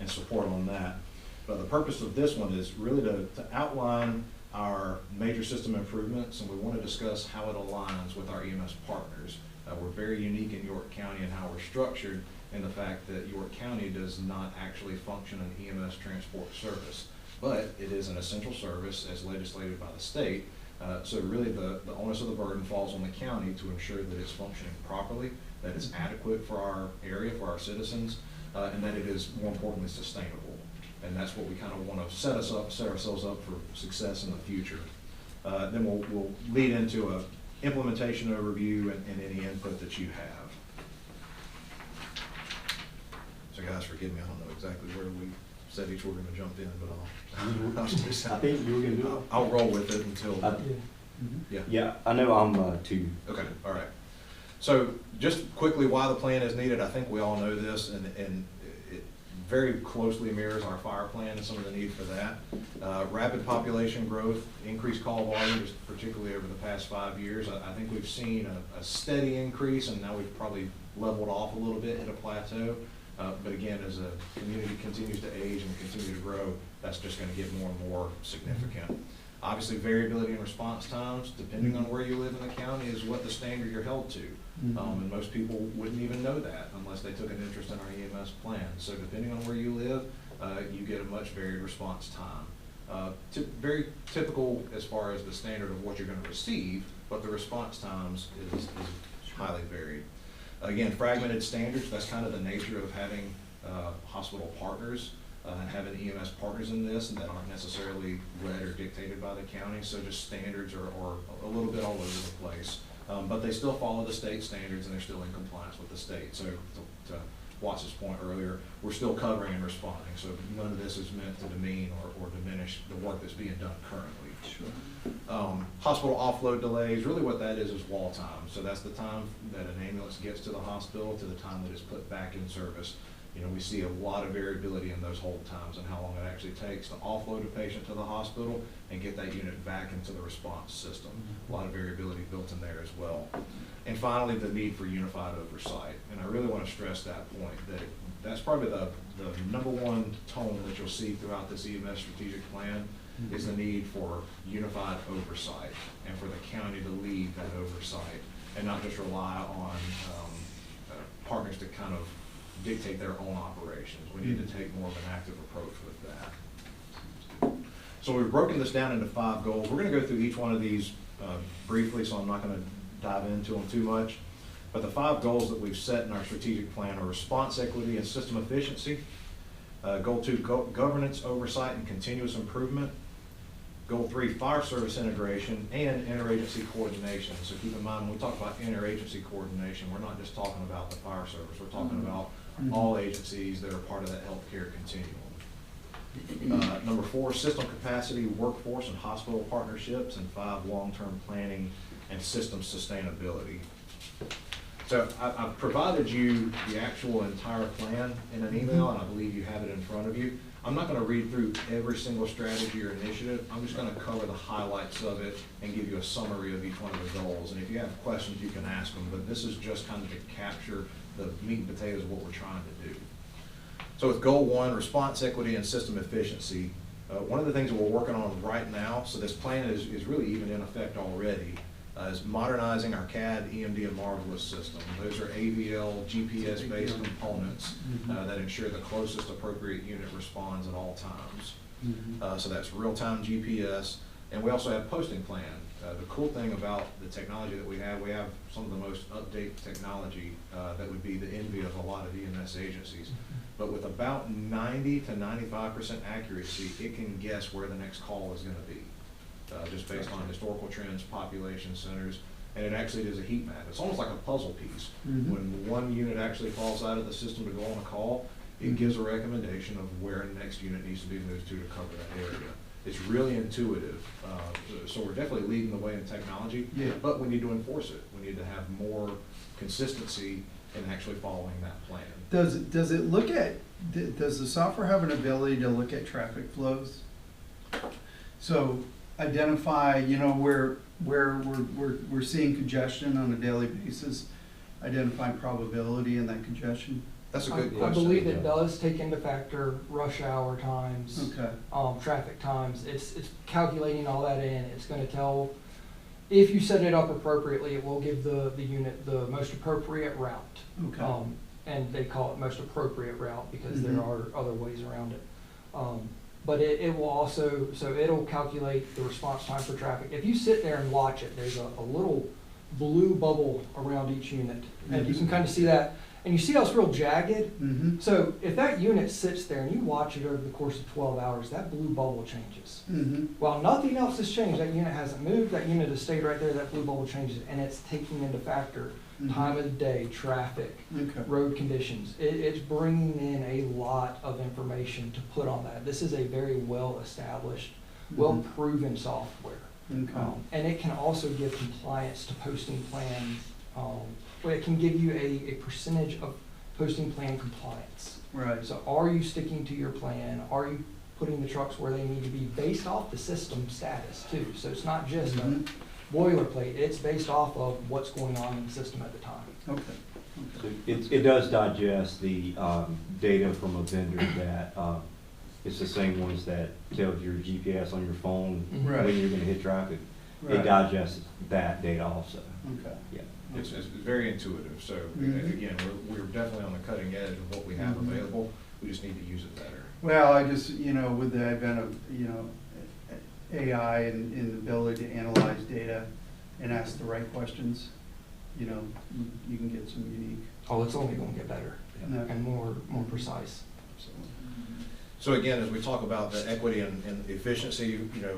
Speaker 4: and support on that. But the purpose of this one is really to outline our major system improvements, and we want to discuss how it aligns with our EMS partners. We're very unique in York County in how we're structured, and the fact that York County does not actually function an EMS transport service, but it is an essential service as legislated by the state. So really the onus of the burden falls on the county to ensure that it's functioning properly, that it's adequate for our area, for our citizens, and that it is, more importantly, sustainable. And that's what we kind of want to set ourselves up for success in the future. Then we'll lead into a implementation overview and any input that you have. So guys, forgive me, I don't know exactly where we said each were going to jump in, but
Speaker 6: I think you were gonna do it.
Speaker 4: I'll roll with it until,
Speaker 6: I-
Speaker 4: yeah.
Speaker 6: Yeah, I know I'm too.
Speaker 4: Okay, all right. So just quickly, why the plan is needed, I think we all know this, and it very closely mirrors our fire plan and some of the need for that. Rapid population growth, increased call volume, just particularly over the past 5 years. I think we've seen a steady increase, and now we've probably leveled off a little bit, hit a plateau. But again, as a community continues to age and continue to grow, that's just gonna get more and more significant. Obviously, variability in response times, depending on where you live in the county, is what the standard you're held to. And most people wouldn't even know that unless they took an interest in our EMS plan. So depending on where you live, you get a much varied response time. Very typical as far as the standard of what you're gonna receive, but the response times is highly varied. Again, fragmented standards, that's kind of the nature of having hospital partners and having EMS partners in this, and that aren't necessarily led or dictated by the county. So just standards are a little bit all over the place. But they still follow the state standards, and they're still in compliance with the state. So to Watts' point earlier, we're still covering and responding. So none of this is meant to demean or diminish the work that's being done currently.
Speaker 2: Sure.
Speaker 4: Hospital offload delays, really what that is wall time. So that's the time that an ambulance gets to the hospital to the time that it's put back in service. We see a lot of variability in those hold times and how long it actually takes to offload a patient to the hospital and get that unit back into the response system. A lot of variability built in there as well. And finally, the need for unified oversight. And I really want to stress that point, that that's probably the number one tone that you'll see throughout this EMS strategic plan is the need for unified oversight and for the county to lead that oversight and not just rely on partners to kind of dictate their own operations. We need to take more of an active approach with that. So we've broken this down into 5 goals. We're going to go through each one of these briefly, so I'm not going to dive into them too much. But the 5 goals that we've set in our strategic plan are response equity and system efficiency. Goal 2, governance, oversight, and continuous improvement. Goal 3, fire service integration and interagency coordination. So keep in mind, when we talk about interagency coordination, we're not just talking about the fire service, we're talking about all agencies that are part of that healthcare continuum. Number 4, system capacity, workforce and hospital partnerships, and 5, long-term planning and system sustainability. So I've provided you the actual entire plan in an email, and I believe you have it in front of you. I'm not going to read through every single strategy or initiative. I'm just going to cover the highlights of it and give you a summary of each one of the goals. And if you have questions, you can ask them, but this is just kind of to capture the meat and potatoes of what we're trying to do. So with goal 1, response equity and system efficiency, one of the things that we're working on right now, so this plan is really even in effect already, is modernizing our CAD, EMD, and Marvelous system. Those are AVL, GPS-based components that ensure the closest appropriate unit responds at all times. So that's real-time GPS, and we also have posting plan. The cool thing about the technology that we have some of the most updated technology that would be the envy of a lot of EMS agencies. But with about 90 to 95% accuracy, it can guess where the next call is going to be. Just based on historical trends, population centers, and it actually is a heat map. It's almost like a puzzle piece. When one unit actually falls out of the system to go on a call, it gives a recommendation of where the next unit needs to be moved to cover that area. It's really intuitive. So we're definitely leading the way in technology, but we need to enforce it. We need to have more consistency in actually following that plan.
Speaker 2: Does it look at, does the software have an ability to look at traffic flows? So identify, you know, where we're seeing congestion on a daily basis, identify probability in that congestion?
Speaker 4: That's a good
Speaker 7: I
Speaker 4: question.
Speaker 7: believe it does take into factor rush hour times,
Speaker 2: Okay.
Speaker 7: traffic times. It's calculating all that in. It's going to tell, if you set it up appropriately, it will give the unit the most appropriate route.
Speaker 2: Okay.
Speaker 7: And they call it most appropriate route because there are other ways around it. But it will also, so it'll calculate the response time for traffic. If you sit there and watch it, there's a little blue bubble around each unit. And you can kind of see that. And you see how it's real jagged? So if that unit sits there and you watch it over the course of 12 hours, that blue bubble changes. While nothing else has changed, that unit hasn't moved, that unit has stayed right there, that blue bubble changes, and it's taking into factor time of the day, traffic, road conditions. It's bringing in a lot of information to put on that. This is a very well-established, well-proven software. And it can also give compliance to posting plans. It can give you a percentage of posting plan compliance.
Speaker 2: Right.
Speaker 7: So are you sticking to your plan? Are you putting the trucks where they need to be based off the system status too? So it's not just a boilerplate, it's based off of what's going on in the system at the time.
Speaker 2: Okay.
Speaker 6: It does digest the data from a vendor that it's the same ones that tells your GPS on your phone
Speaker 2: Right.
Speaker 6: when you're going to hit traffic. It
Speaker 2: Right.
Speaker 6: digests that data also.
Speaker 2: Okay.
Speaker 6: Yeah.
Speaker 4: It's very intuitive. So again, we're definitely on the cutting edge of what we have available. We just need to use it better.
Speaker 2: Well, I just, you know, with the advent of, you know, AI and the ability to analyze data and ask the right questions, you know, you can get some unique.
Speaker 7: Oh, it's only going to get better and more precise.
Speaker 4: So again, as we talk about the equity and efficiency, you know,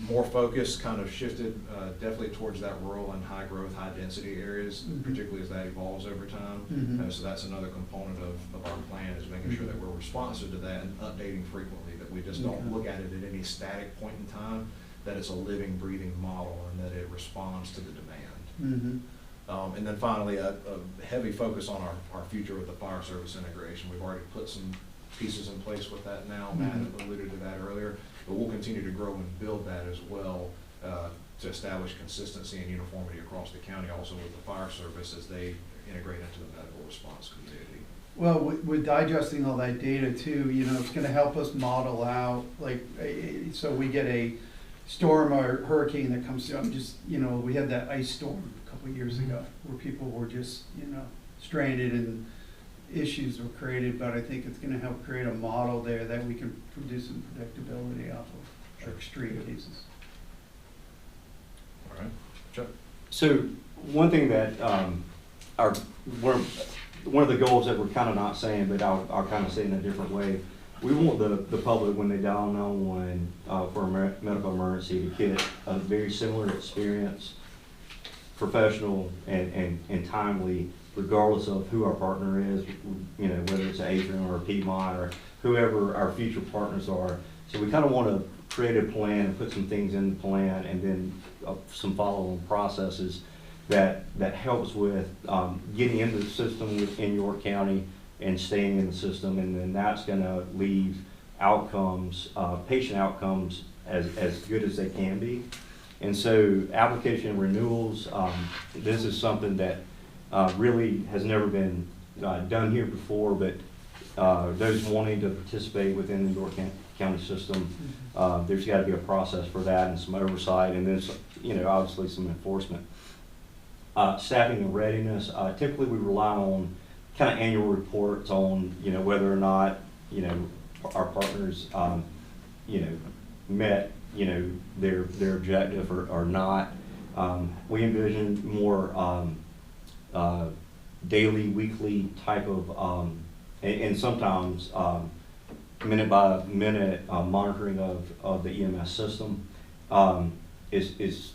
Speaker 4: more focus kind of shifted definitely towards that rural and high growth, high density areas, particularly as that evolves over time. So that's another component of our plan, is making sure that we're responsive to that and updating frequently, that we just don't look at it at any static point in time, that it's a living, breathing model and that it responds to the demand. And then finally, a heavy focus on our future with the fire service integration. We've already put some pieces in place with that now. Matt alluded to that earlier, but we'll continue to grow and build that as well to establish consistency and uniformity across the county, also with the fire service as they integrate into the medical response community.
Speaker 2: Well, with digesting all that data too, you know, it's gonna help us model out, like, so we get a storm or hurricane that comes through. You know, we had that ice storm a couple of years ago where people were just, you know, stranded and issues were created, but I think it's gonna help create a model there that we can produce some predictability off of extreme cases.
Speaker 4: All right, Chuck?
Speaker 6: So one thing that one of the goals that we're kind of not saying, but I'll kind of say in a different way, we want the public, when they dial 911 for a medical emergency, to get a very similar experience, professional and timely, regardless of who our partner is, you know, whether it's Adrian or Piedmont or whoever our future partners are. So we kind of want to create a plan and put some things in the plan, and then some follow-on processes that helps with getting into the system within York County and staying in the system, and then that's going to leave outcomes, patient outcomes, as good as they can be. And so application renewals, this is something that really has never been done here before, but those wanting to participate within the York County system, there's got to be a process for that and some oversight, and then, you know, obviously some enforcement. Staffing and readiness, typically we rely on kind of annual reports on, you know, whether or not, you know, our partners, you know, met, you know, their objective or not. We envision more daily, weekly type of, and sometimes minute by minute monitoring of the EMS system is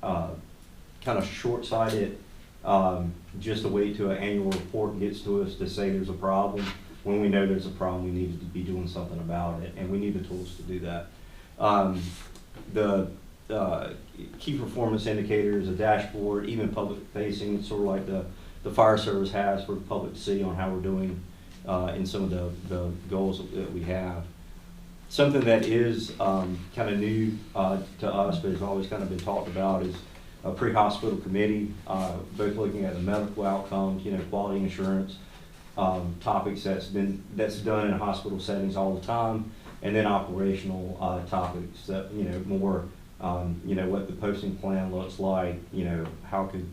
Speaker 6: kind of short-sighted, just to wait till an annual report gets to us to say there's a problem. When we know there's a problem, we need to be doing something about it, and we need the tools to do that. The key performance indicators, a dashboard, even public facing, sort of like the fire service has for the public to see on how we're doing in some of the goals that we have. Something that is kind of new to us, but has always kind of been talked about, is a pre-hospital committee, both looking at the medical outcomes, you know, quality assurance topics that's done in hospital settings all the time, and then operational topics that, you know, more, you know, what the posting plan looks like, you know, how could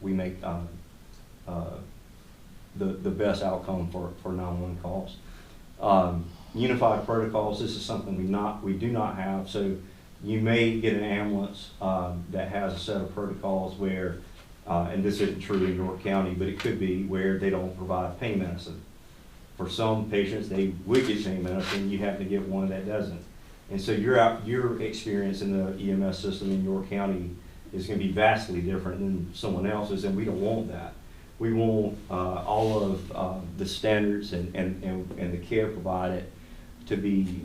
Speaker 6: we make the best outcome for 911 calls. Unified protocols, this is something we do not have, so you may get an ambulance that has a set of protocols where, and this isn't true in York County, but it could be where they don't provide pain medicine. For some patients, they would get pain medicine, you have to get one that doesn't. And so your experience in the EMS system in York County is going to be vastly different than someone else's, and we don't want that. We want all of the standards and the care provided to be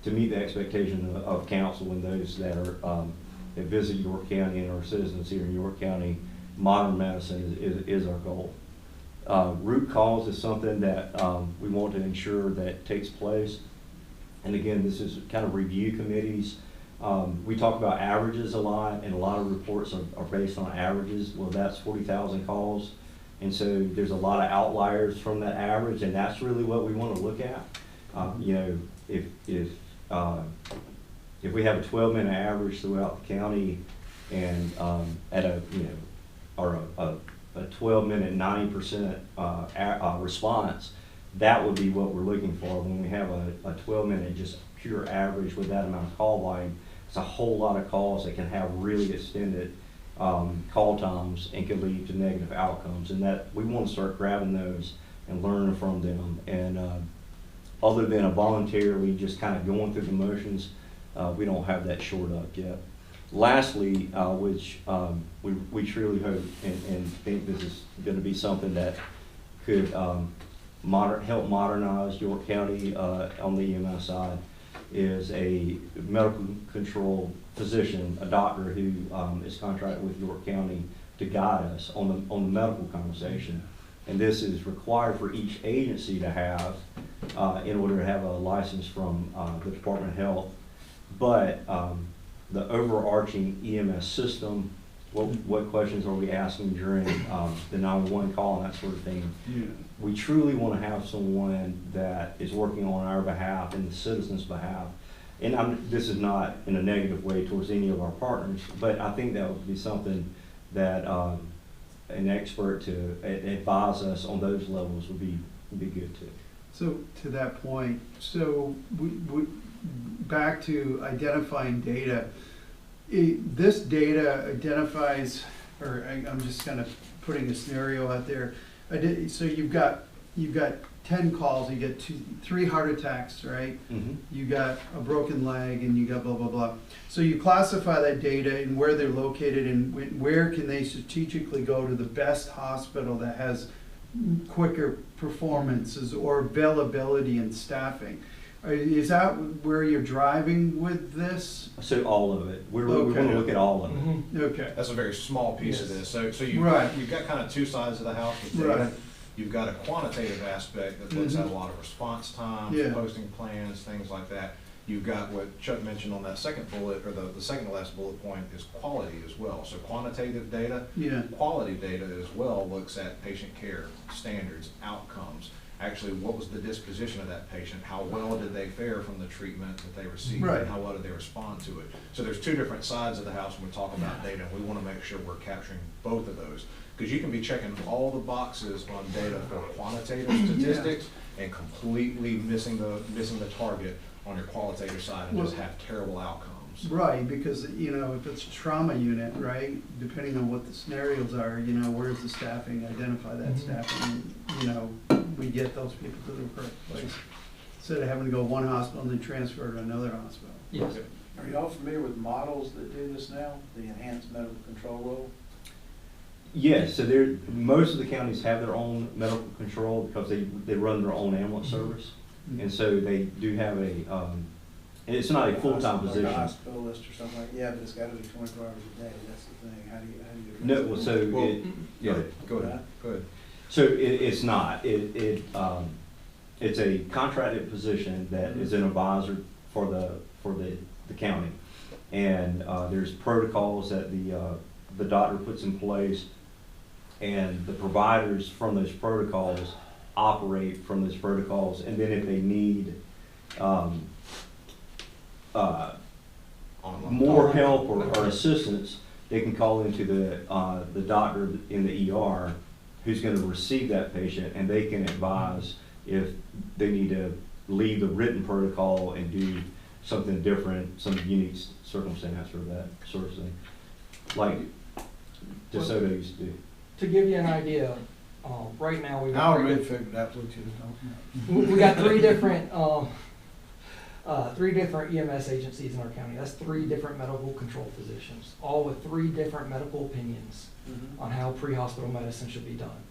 Speaker 6: to meet the expectation of council and those that are that visit York County and our citizens here in York County. Modern medicine is our goal. Root cause is something that we want to ensure that takes place. And again, this is kind of review committees. We talk about averages a lot, and a lot of reports are based on averages. Well, that's 40,000 calls. And so there's a lot of outliers from that average, and that's really what we want to look at. You know, if we have a 12-minute average throughout the county, and at a, you know, or a 12-minute 90% response, that would be what we're looking for. When we have a 12-minute just pure average with that amount of call volume, it's a whole lot of calls that can have really extended call times and could lead to negative outcomes. And that we want to start grabbing those and learning from them. And other than a voluntarily just kind of going through the motions, we don't have that shored up yet. Lastly, which we truly hope and think this is going to be something that could help modernize York County on the EMS side, is a medical control physician, a doctor who is contracted with York County to guide us on the medical conversation. And this is required for each agency to have in order to have a license from the Department of Health. But the overarching EMS system, what questions are we asking during the 911 call and that sort of thing.
Speaker 1: Yeah.
Speaker 6: We truly want to have someone that is working on our behalf and the citizens' behalf. And this is not in a negative way towards any of our partners, but I think that would be something that an expert to advise us on those levels would be good too.
Speaker 2: So to that point, so we back to identifying data. This data identifies, or I'm just kind of putting a scenario out there. So you've got 10 calls, you get 3 heart attacks, right?
Speaker 6: Mhm.
Speaker 2: You got a broken leg and you got blah, blah, blah. So you classify that data and where they're located and where can they strategically go to the best hospital that has quicker performances or availability and staffing. Is that where you're driving with this?
Speaker 6: So all of it. We want
Speaker 2: Okay.
Speaker 6: to look at all of it.
Speaker 7: Mhm.
Speaker 2: Okay.
Speaker 4: That's a very small piece of
Speaker 7: Yes.
Speaker 4: this. So
Speaker 2: Right.
Speaker 4: you've got kind of two sides of the house with data.
Speaker 2: Right.
Speaker 4: You've got a quantitative aspect that looks at a
Speaker 2: Mhm.
Speaker 4: lot of response times,
Speaker 2: Yeah.
Speaker 4: posting plans, things like that. You've got what Chuck mentioned on that second bullet, or the second to last bullet point, is quality as well. So quantitative data,
Speaker 2: Yeah.
Speaker 4: quality data as well looks at patient care, standards, outcomes. Actually, what was the disposition of that patient? How well did they fare from the treatment that they received?
Speaker 2: Right.
Speaker 4: And how well did they respond to it? So there's two different sides of the house when we talk about data, and we want to make sure we're capturing both of those. Because you can be checking all the boxes on data for quantitative statistics and completely missing the target on your qualitative side and just
Speaker 2: Well-
Speaker 4: have terrible outcomes.
Speaker 2: Right, because, if it's a trauma unit, right, depending on what the scenarios are, where's the staffing, identify that
Speaker 7: Mhm.
Speaker 2: staffing, we get those people to the correct place. Instead of having to go one hospital and then transfer to another hospital.
Speaker 7: Yes.
Speaker 8: Are y'all familiar with models that do this now, the enhanced medical control role?
Speaker 6: Yes, so most of the counties have their own medical control because they run their own ambulance service. And so they do have and it's not a full-time
Speaker 8: Like
Speaker 6: position.
Speaker 8: a hospitalist or something like, yeah, but it's gotta be 24 hours a day, that's the thing, how do you address
Speaker 6: No,
Speaker 8: that?
Speaker 6: well, so
Speaker 4: Well,
Speaker 6: yeah.
Speaker 4: Go ahead, go ahead.
Speaker 6: So it's not. It's a contracted position that is an advisor for the county. And there's protocols that the doctor puts in place, and the providers from those protocols operate from those protocols. And then if they need more help or assistance, they can call into the doctor in the ER who's going to receive that patient, and they can advise if they need to leave the written protocol and do something different, some unique circumstance or that sort of thing, like DeSoto used to do.
Speaker 7: To give you an idea, right now we've
Speaker 1: I
Speaker 7: got
Speaker 1: already figured out what you were talking about.
Speaker 7: we got three different EMS agencies in our county. That's 3 different medical control physicians, all with 3 different medical opinions
Speaker 8: Mhm.
Speaker 7: on how pre-hospital medicine should be done.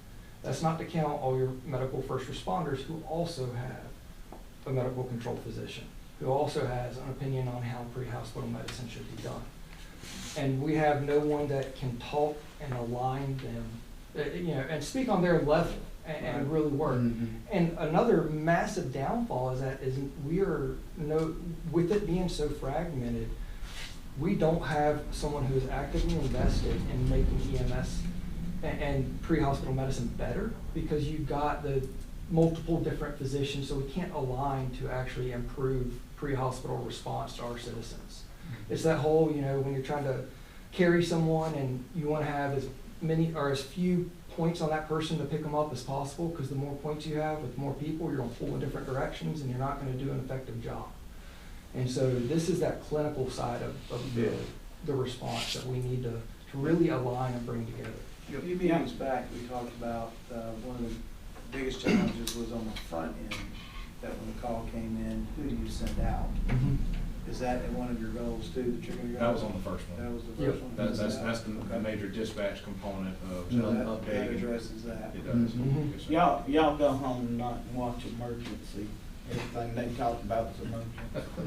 Speaker 7: That's not to count all your medical first responders who also have a medical control physician, who also has an opinion on how pre-hospital medicine should be done. And we have no one that can talk and align them, and speak on their level and really work.
Speaker 2: Mhm.
Speaker 7: And another massive downfall is that with it being so fragmented, we don't have someone who is actively invested in making EMS and pre-hospital medicine better, because you've got the multiple different physicians, so we can't align to actually improve pre-hospital response to our citizens. It's that whole, when you're trying to carry someone and you want to have as many or as few points on that person to pick them up as possible, because the more points you have with more people, you're going to pull in different directions and you're not going to do an effective job. And so this is that clinical side of the response that we need to really align and bring together.
Speaker 8: A few meetings back, we talked about, one of the biggest challenges was on the front end, that when the call came in, who do you send out? Is that one of your goals too, that you're gonna go?
Speaker 4: That was on the first one.
Speaker 8: That was the
Speaker 7: Yep.
Speaker 8: first one?
Speaker 4: That's the
Speaker 8: Okay.
Speaker 4: major dispatch component of
Speaker 8: So that
Speaker 4: updating.
Speaker 8: addresses that.
Speaker 4: It does.
Speaker 7: Mhm.
Speaker 4: Yes, sir.
Speaker 1: Y'all go home tonight and watch Emergency. Everything they talk about is emergency.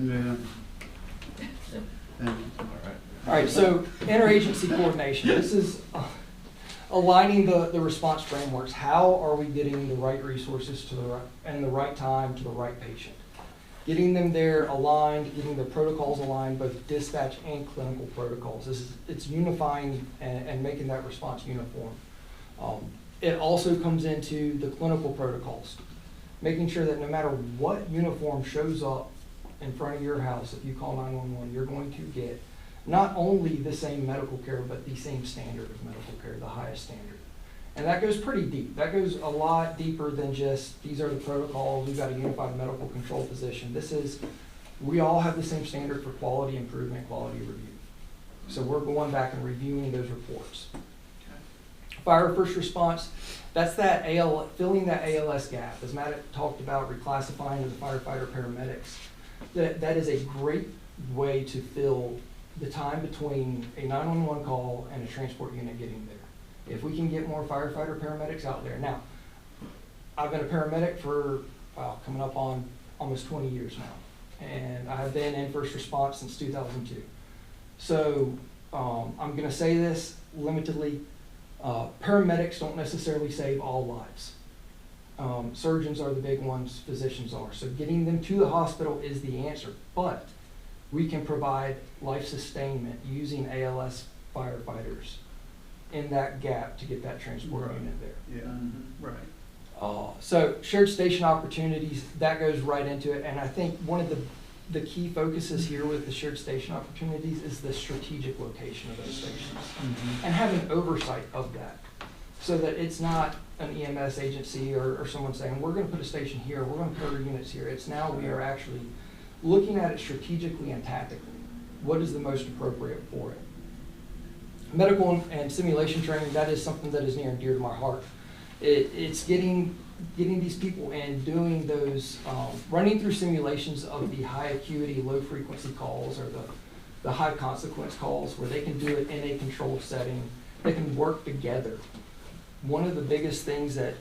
Speaker 2: Yeah. Thank you.
Speaker 4: All right.
Speaker 7: All right, so interagency coordination. This is aligning the response frameworks. How are we getting the right resources to the right time to the right patient? Getting them there aligned, getting the protocols aligned, both dispatch and clinical protocols. It's unifying and making that response uniform. It also comes into the clinical protocols, making sure that no matter what uniform shows up in front of your house, if you call 911, you're going to get not only the same medical care, but the same standard of medical care, the highest standard. And that goes pretty deep. That goes a lot deeper than just, these are the protocols, we've got a unified medical control position. We all have the same standard for quality improvement, quality review. So we're going back and reviewing those reports. Fire first response, That's filling that ALS gap. As Matt talked about, reclassifying to the firefighter paramedics. That is a great way to fill the time between a 911 call and a transport unit getting there. If we can get more firefighter paramedics out there. Now, I've been a paramedic for coming up on almost 20 years now. And I have been in first response since 2002. So I'm going to say this limitedly. Paramedics don't necessarily save all lives. Surgeons are the big ones, physicians are. So getting them to the hospital is the answer. But we can provide life sustainment using ALS firefighters in that gap to get that transport
Speaker 2: Right.
Speaker 7: unit there.
Speaker 2: Yeah, right.
Speaker 7: So shared station opportunities, that goes right into it. And I think one of the key focuses here with the shared station opportunities is the strategic location of those stations and having oversight of that so that it's not an EMS agency or someone saying, we're going to put a station here, we're going to put our units here. It's now we are actually looking at it strategically and tactically. What is the most appropriate for it? Medical and simulation training, that is something that is near and dear to my heart. It's getting these people in doing those, running through simulations of the high acuity, low frequency calls or the high consequence calls where they can do it in a controlled setting. They can work together. One of the biggest things that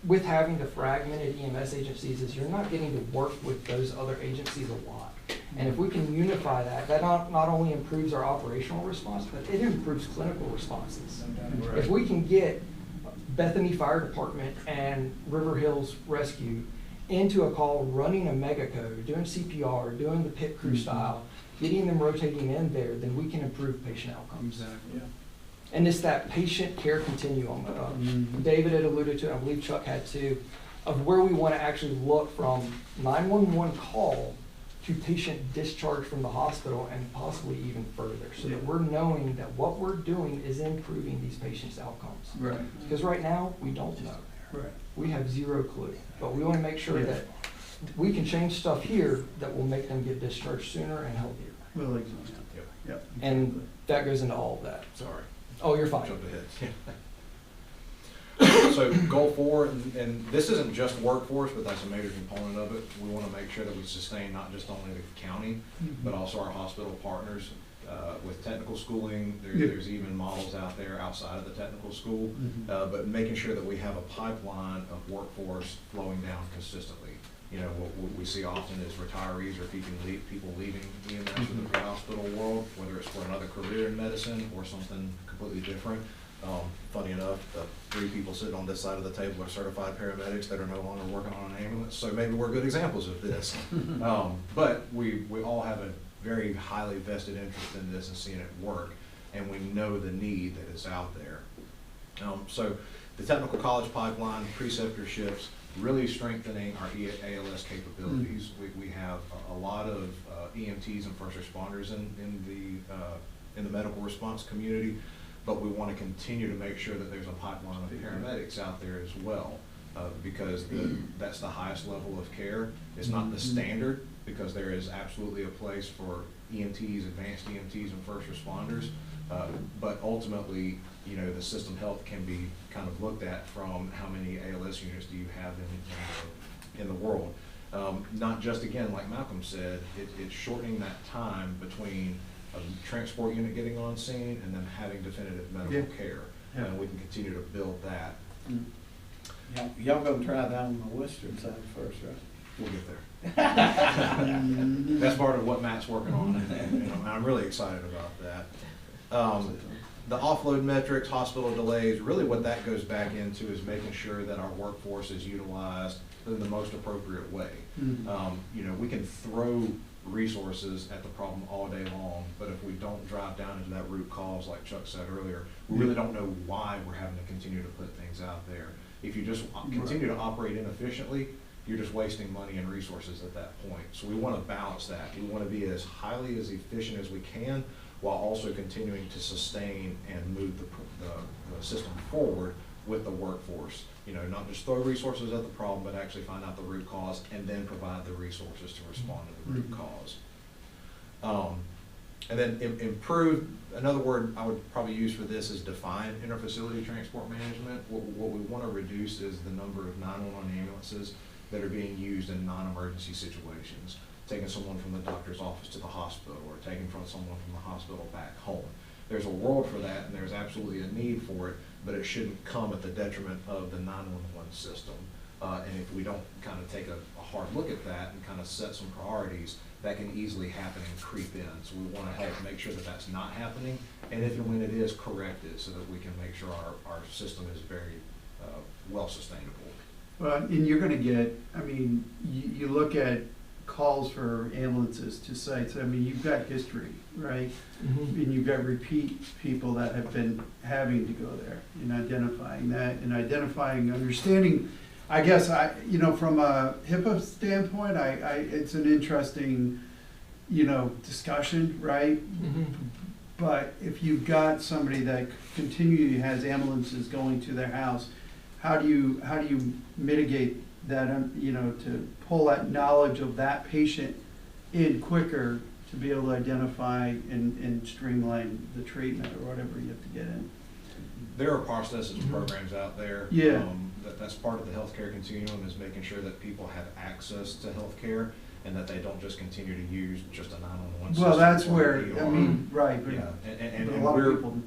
Speaker 7: with having the fragmented EMS agencies is you're not getting to work with those other agencies a lot. And if we can unify that not only improves our operational response, but it improves clinical responses.
Speaker 2: Right.
Speaker 7: If we can get Bethany Fire Department and River Hills Rescue into a call running a mega code, doing CPR, doing the pit crew style, getting them rotating in there, then we can improve patient outcomes.
Speaker 2: Exactly.
Speaker 7: And it's that patient care continuum. David had alluded to it, I believe Chuck had too, of where we want to actually look from 911 call to patient discharge from the hospital and possibly even further, so that we're knowing that what we're doing is improving these patients' outcomes.
Speaker 2: Right.
Speaker 7: Because right now, we don't know.
Speaker 2: Right.
Speaker 7: We have zero clue. But we want to make sure that we can change stuff here that will make them get discharged sooner and healthier.
Speaker 2: Well, exactly. Yep.
Speaker 7: And that goes into all of that.
Speaker 4: Sorry.
Speaker 7: Oh, you're fine.
Speaker 4: Jumped ahead. So goal 4, and this isn't just workforce, but that's a major component of it. We want to make sure that we sustain not just only the county, but also our hospital partners with technical schooling. There's even models out there outside of the technical school, but making sure that we have a pipeline of workforce flowing down consistently. You know, what we see often is retirees or people leaving EMS or the hospital world, whether it's for another career in medicine or something completely different. Funny enough, the 3 people sitting on this side of the table are certified paramedics that are no longer working on an ambulance, so maybe we're good examples of this. But we all have a very highly vested interest in this and seeing it work, and we know the need that is out there. So the technical college pipeline, preceptorships, really strengthening our ALS capabilities. We have a lot of EMTs and first responders in the medical response community, but we want to continue to make sure that there's a pipeline of paramedics out there as well, because that's the highest level of care. It's not the standard, because there is absolutely a place for EMTs, advanced EMTs, and first responders, but ultimately, you know, the system health can be kind of looked at from how many ALS units do you have in the world. Not just, again, like Malcolm said, it's shortening that time between a transport unit getting on scene and then having definitive medical care. And we can continue to build that.
Speaker 1: Y'all gonna try that on the western side first, right?
Speaker 4: We'll get there. That's part of what Matt's working on, and I'm really excited about that. The offload metrics, hospital delays, really what that goes back into is making sure that our workforce is utilized in the most appropriate way. You know, we can throw resources at the problem all day long, but if we don't drive down into that root cause, like Chuck said earlier, we really don't know why we're having to continue to put things out there. If you just continue to operate inefficiently, you're just wasting money and resources at that point. So we want to balance that. We want to be as highly as efficient as we can, while also continuing to sustain and move the system forward with the workforce. You know, not just throw resources at the problem, but actually find out the root cause and then provide the resources to respond to the root cause. And then improve, another word I would probably use for this is define interfacility transport management. What we want to reduce is the number of 911 ambulances that are being used in non-emergency situations. Taking someone from the doctor's office to the hospital, or taking someone from the hospital back home. There's a world for that, and there's absolutely a need for it, but it shouldn't come at the detriment of the 911 system. And if we don't kind of take a hard look at that and kind of set some priorities, that can easily happen and creep in. So we want to help make sure that that's not happening, and if and when it is, correct it so that we can make sure our system is very well sustainable.
Speaker 2: Well, and you're gonna get, I mean, you look at calls for ambulances to sites, I mean, you've got history, right? And you've got repeat people that have been having to go there, and identifying that, and understanding, I guess, from a HIPAA standpoint, it's an interesting, discussion, right? But if you've got somebody that continually has ambulances going to their house, how do you mitigate that, to pull that knowledge of that patient in quicker to be able to identify and streamline the treatment or whatever you have to get in?
Speaker 4: There are processes and programs out there.
Speaker 2: Yeah.
Speaker 4: That's part of the healthcare continuum, is making sure that people have access to healthcare and that they don't just continue to use just a 911 system.
Speaker 2: Well, that's
Speaker 4: or
Speaker 2: where,
Speaker 4: an ER.
Speaker 2: I mean, right, but
Speaker 4: Yeah, and
Speaker 2: but a lot of people,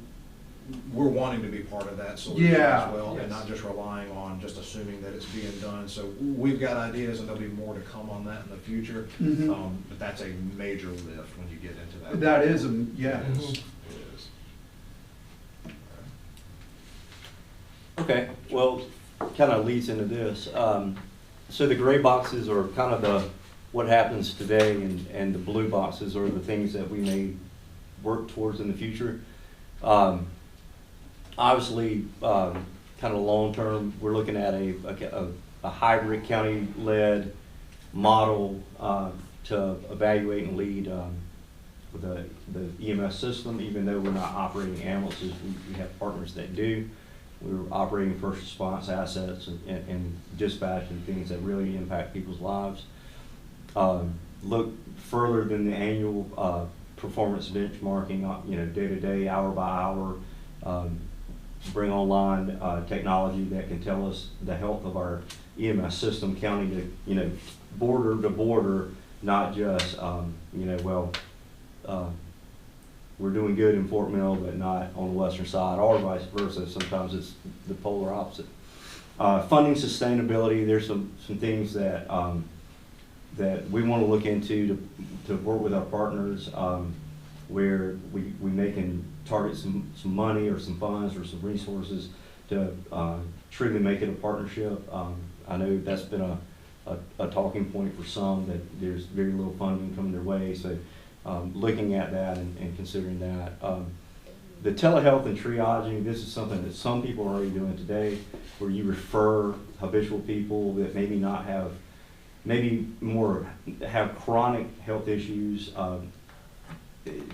Speaker 4: we're wanting to be part of that solution
Speaker 2: Yeah,
Speaker 4: as well,
Speaker 2: yes.
Speaker 4: and not just relying on just assuming that it's being done. So we've got ideas, and there'll be more to come on that in the future.
Speaker 2: Mhm.
Speaker 4: But that's a major lift when you get into that.
Speaker 2: That is, yeah.
Speaker 4: It is. It is.
Speaker 6: Okay, well, kind of leads into this. So the gray boxes are kind of what happens today, and the blue boxes are the things that we may work towards in the future. Obviously, kind of long-term, we're looking at a hybrid county-led model to evaluate and lead with the EMS system. Even though we're not operating ambulances, we have partners that do. We're operating first response assets and dispatch and things that really impact people's lives. Look further than the annual performance benchmarking, day to day, hour by hour. Bring online technology that can tell us the health of our EMS system, county to border to border, not just we're doing good in Fort Mill, but not on the western side, or vice versa. Sometimes it's the polar opposite. Funding sustainability, there's some things that that we want to look into to work with our partners, where we may can target some money or some funds or some resources to truly make it a partnership. I know that's been a talking point for some, that there's very little funding coming their way. So looking at that and considering that. The telehealth and triaging, this is something that some people are already doing today, where you refer habitual people that maybe not have, maybe more have chronic health issues,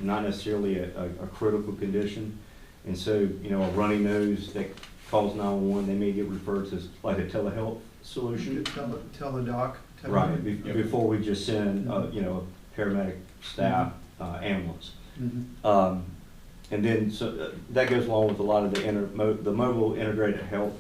Speaker 6: not necessarily a critical condition. And so, a runny nose that calls 911, they may get referred to like a telehealth solution.
Speaker 2: Teledoc.
Speaker 6: Right, before we just send, a paramedic staff ambulance.
Speaker 2: Mhm.
Speaker 6: And then, so that goes along with a lot of the mobile integrated health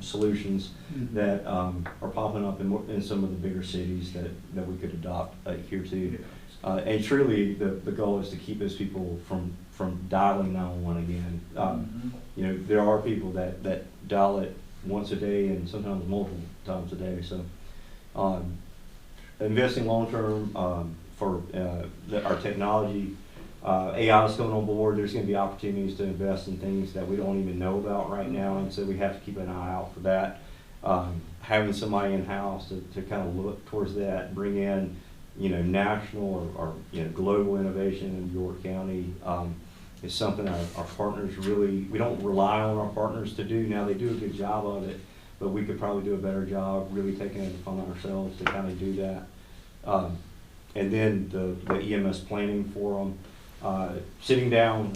Speaker 6: solutions
Speaker 2: Mhm.
Speaker 6: that are popping up in some of the bigger cities that we could adopt here too. And truly, the goal is to keep those people from dialing 911 again. There are people that dial it once a day and sometimes multiple times a day. So investing long-term for our technology. AI is coming on board. There's going to be opportunities to invest in things that we don't even know about right now, and so we have to keep an eye out for that. Having somebody in-house to kind of look towards that, bring in, national or global innovation in York County is something our partners really, we don't rely on our partners to do. Now, they do a good job of it, but we could probably do a better job really taking it upon ourselves to kind of do that. And then the EMS planning forum. Sitting down,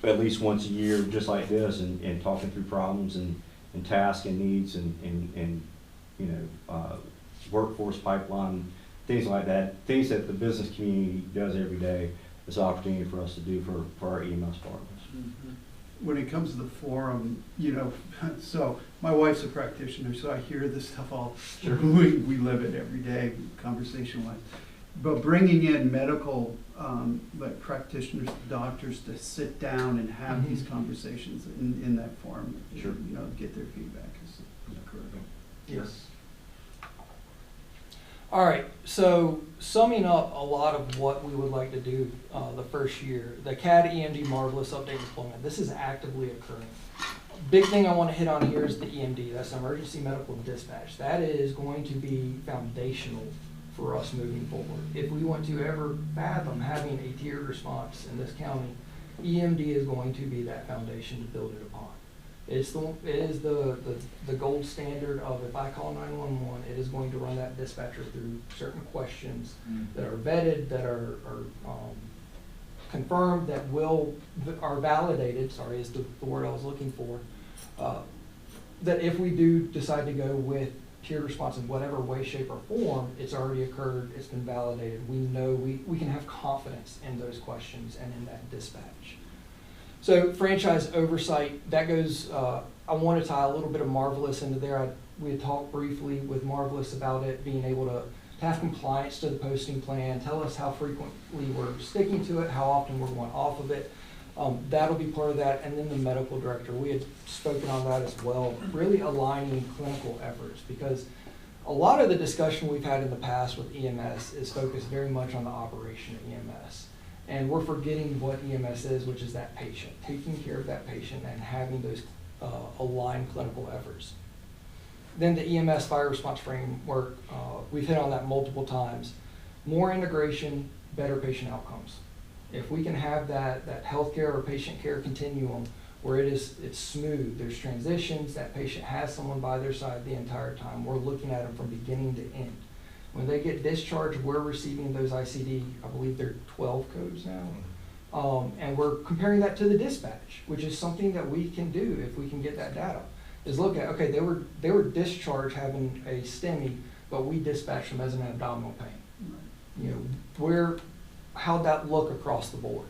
Speaker 6: at least once a year, just like this, and talking through problems and tasks and needs and workforce pipeline things like that, things that the business community does every day. It's an opportunity for us to do for our EMS partners.
Speaker 2: When it comes to the forum, you know, so my wife's a practitioner, so I hear this stuff all, we live it every day, conversation-wise. But bringing in medical, like practitioners, doctors to sit down and have these conversations in that forum,
Speaker 6: Sure.
Speaker 2: you know, get their feedback is critical.
Speaker 7: Yes. All right, so summing up a lot of what we would like to do the first year, the CAD EMD Marvelous Update Deployment, this is actively occurring. Big thing I want to hit on here is the EMD, that's Emergency Medical Dispatch. That is going to be foundational for us moving forward. If we want to ever fathom having a tiered response in this county, EMD is going to be that foundation to build it upon. It is the gold standard of if I call 911, it is going to run that dispatcher through certain questions that are vetted, that are confirmed, that are validated, sorry is the word I was looking for, that if we do decide to go with tiered response in whatever way, shape, or form, it's already occurred, it's been validated. We know we can have confidence in those questions and in that dispatch. So franchise oversight, that goes, I want to tie a little bit of Marvelous into there. We had talked briefly with Marvelous about it being able to have compliance to the posting plan, tell us how frequently we're sticking to it, how often we're going off of it. That'll be part of that. And then the medical director, we had spoken on that as well, really aligning clinical efforts, because a lot of the discussion we've had in the past with EMS is focused very much on the operation of EMS. And we're forgetting what EMS is, which is that patient, taking care of that patient and having those aligned clinical efforts. Then the EMS fire response framework, we've hit on that multiple times. More integration, better patient outcomes. If we can have that healthcare or patient care continuum where it's smooth, there's transitions, that patient has someone by their side the entire time. We're looking at them from beginning to end. When they get discharged, we're receiving those ICD, I believe they're 12 codes now. And we're comparing that to the dispatch, which is something that we can do if we can get that data. Is look at, okay, they were discharged having a STEMI, but we dispatched them as an abdominal pain. You know, how'd that look across the board?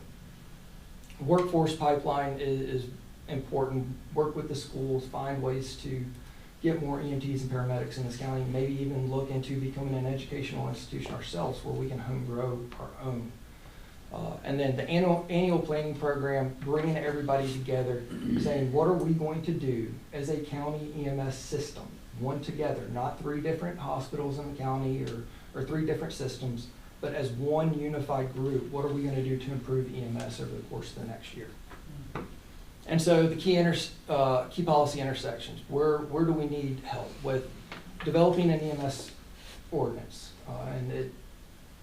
Speaker 7: Workforce pipeline is important. Work with the schools, find ways to get more EMTs and paramedics in this county, maybe even look into becoming an educational institution ourselves where we can home grow our own. And then the annual planning program, bringing everybody together, saying what are we going to do as a county EMS system, one together, not 3 different hospitals in the county or 3 different systems, but as one unified group, what are we going to do to improve EMS over the course of the next year? And so the key policy intersections, where do we need help with developing an EMS ordinance?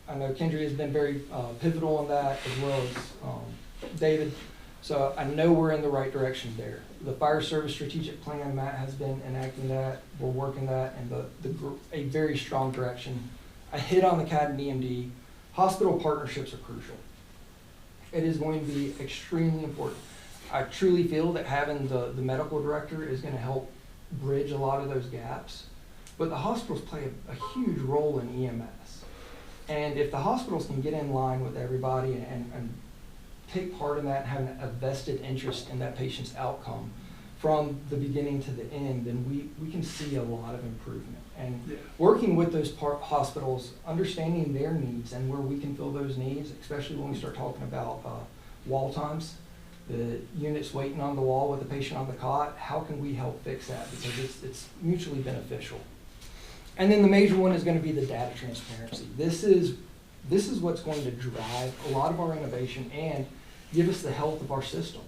Speaker 7: I know Kendra has been very pivotal in that, as well as David. So I know we're in the right direction there. The fire service strategic plan, Matt has been enacting that. We're working that in a very strong direction. I hit on the CAD and EMD. Hospital partnerships are crucial. It is going to be extremely important. I truly feel that having the medical director is going to help bridge a lot of those gaps. But the hospitals play a huge role in EMS. And if the hospitals can get in line with everybody and take part in that and have a vested interest in that patient's outcome from the beginning to the end, then we can see a lot of improvement. And working with those hospitals, understanding their needs and where we can fill those needs, especially when we start talking about wall times, the units waiting on the wall with the patient on the cot, how can we help fix that? Because it's mutually beneficial. And then the major one is going to be the data transparency. This is what's going to drive a lot of our innovation and give us the health of our system.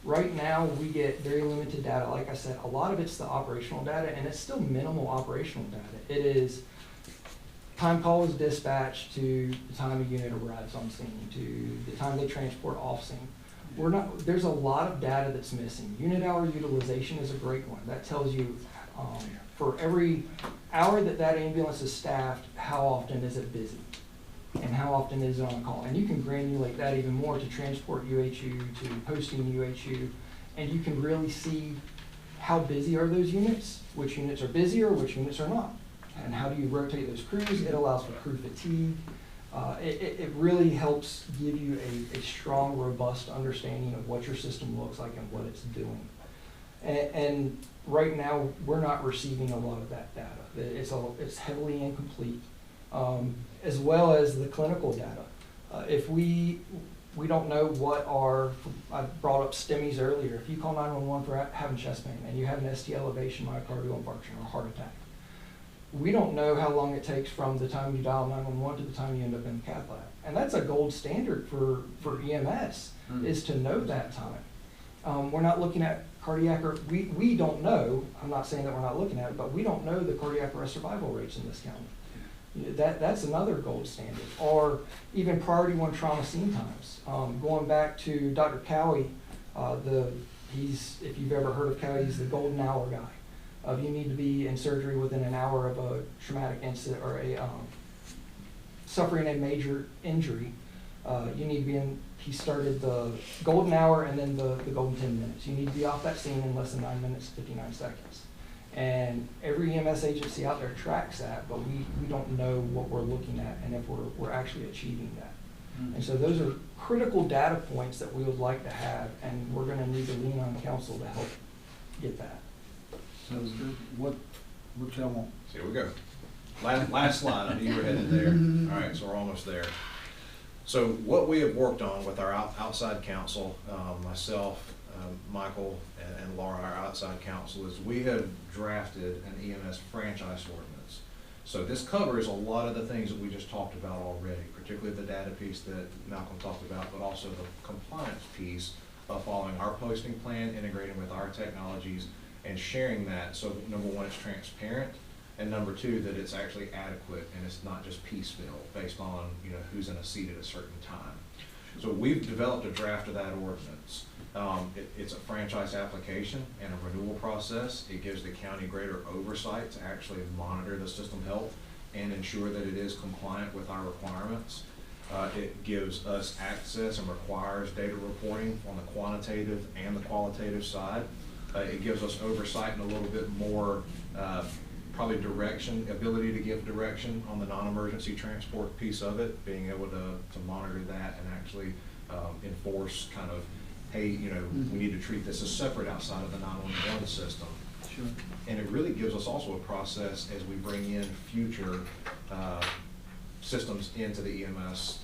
Speaker 7: Right now, we get very limited data. Like I said, a lot of it's the operational data, and it's still minimal operational data. It is time call is dispatched to the time a unit arrives on scene, to the time they transport off scene. There's a lot of data that's missing. Unit hour utilization is a great one. That tells you for every hour that ambulance is staffed, how often is it busy and how often is it on call. And you can granulate that even more to transport UHU, to posting UHU, and you can really see how busy are those units, which units are busier, which units are not. And how do you rotate those crews? It allows for crew fatigue. It really helps give you a strong, robust understanding of what your system looks like and what it's doing. And right now, we're not receiving a lot of that data. It's heavily incomplete, as well as the clinical data. If we don't know what I brought up STEMIs earlier. If you call 911 for having chest pain and you have an ST elevation, myocardial infarction, or a heart attack, we don't know how long it takes from the time you dial 911 to the time you end up in the cath lab. And that's a gold standard for EMS, is to know that time. We're not looking at cardiac, or we don't know, I'm not saying that we're not looking at it, but we don't know the cardiac arrest survival rates in this county. That's another gold standard. Or even priority 1 trauma scene times. Going back to Dr. Cowie, if you've ever heard of Cowie, he's the golden hour guy. You need to be in surgery within an hour of a traumatic incident or suffering a major injury. You need to be in, he started the golden hour and then the golden 10 minutes. You need to be off that scene in less than 9 minutes, 59 seconds. And every EMS agency out there tracks that, but we don't know what we're looking at and if we're actually achieving that. And so those are critical data points that we would like to have, and we're going to need to lean on council to help get that.
Speaker 1: So what y'all want?
Speaker 4: So here we go. Last slide, I knew you were headed there. All right, so we're almost there. So what we have worked on with our outside counsel, myself, Michael, and Laura, our outside counsel, is we have drafted an EMS franchise ordinance. So this covers a lot of the things that we just talked about already, particularly the data piece that Malcolm talked about, but also the compliance piece of following our posting plan, integrating with our technologies, and sharing that. So number one, it's transparent, and number two, that it's actually adequate and it's not just piecemeal based on who's in a seat at a certain time. So we've developed a draft of that ordinance. It's a franchise application and a renewal process. It gives the county greater oversight to actually monitor the system health and ensure that it is compliant with our requirements. It gives us access and requires data reporting on the quantitative and the qualitative side. It gives us oversight and a little bit more probably ability to give direction on the non-emergency transport piece of it, being able to monitor that and actually enforce kind of, hey, we need to treat this as separate outside of the 911 system.
Speaker 8: Sure.
Speaker 4: And it really gives us also a process as we bring in future systems into the EMS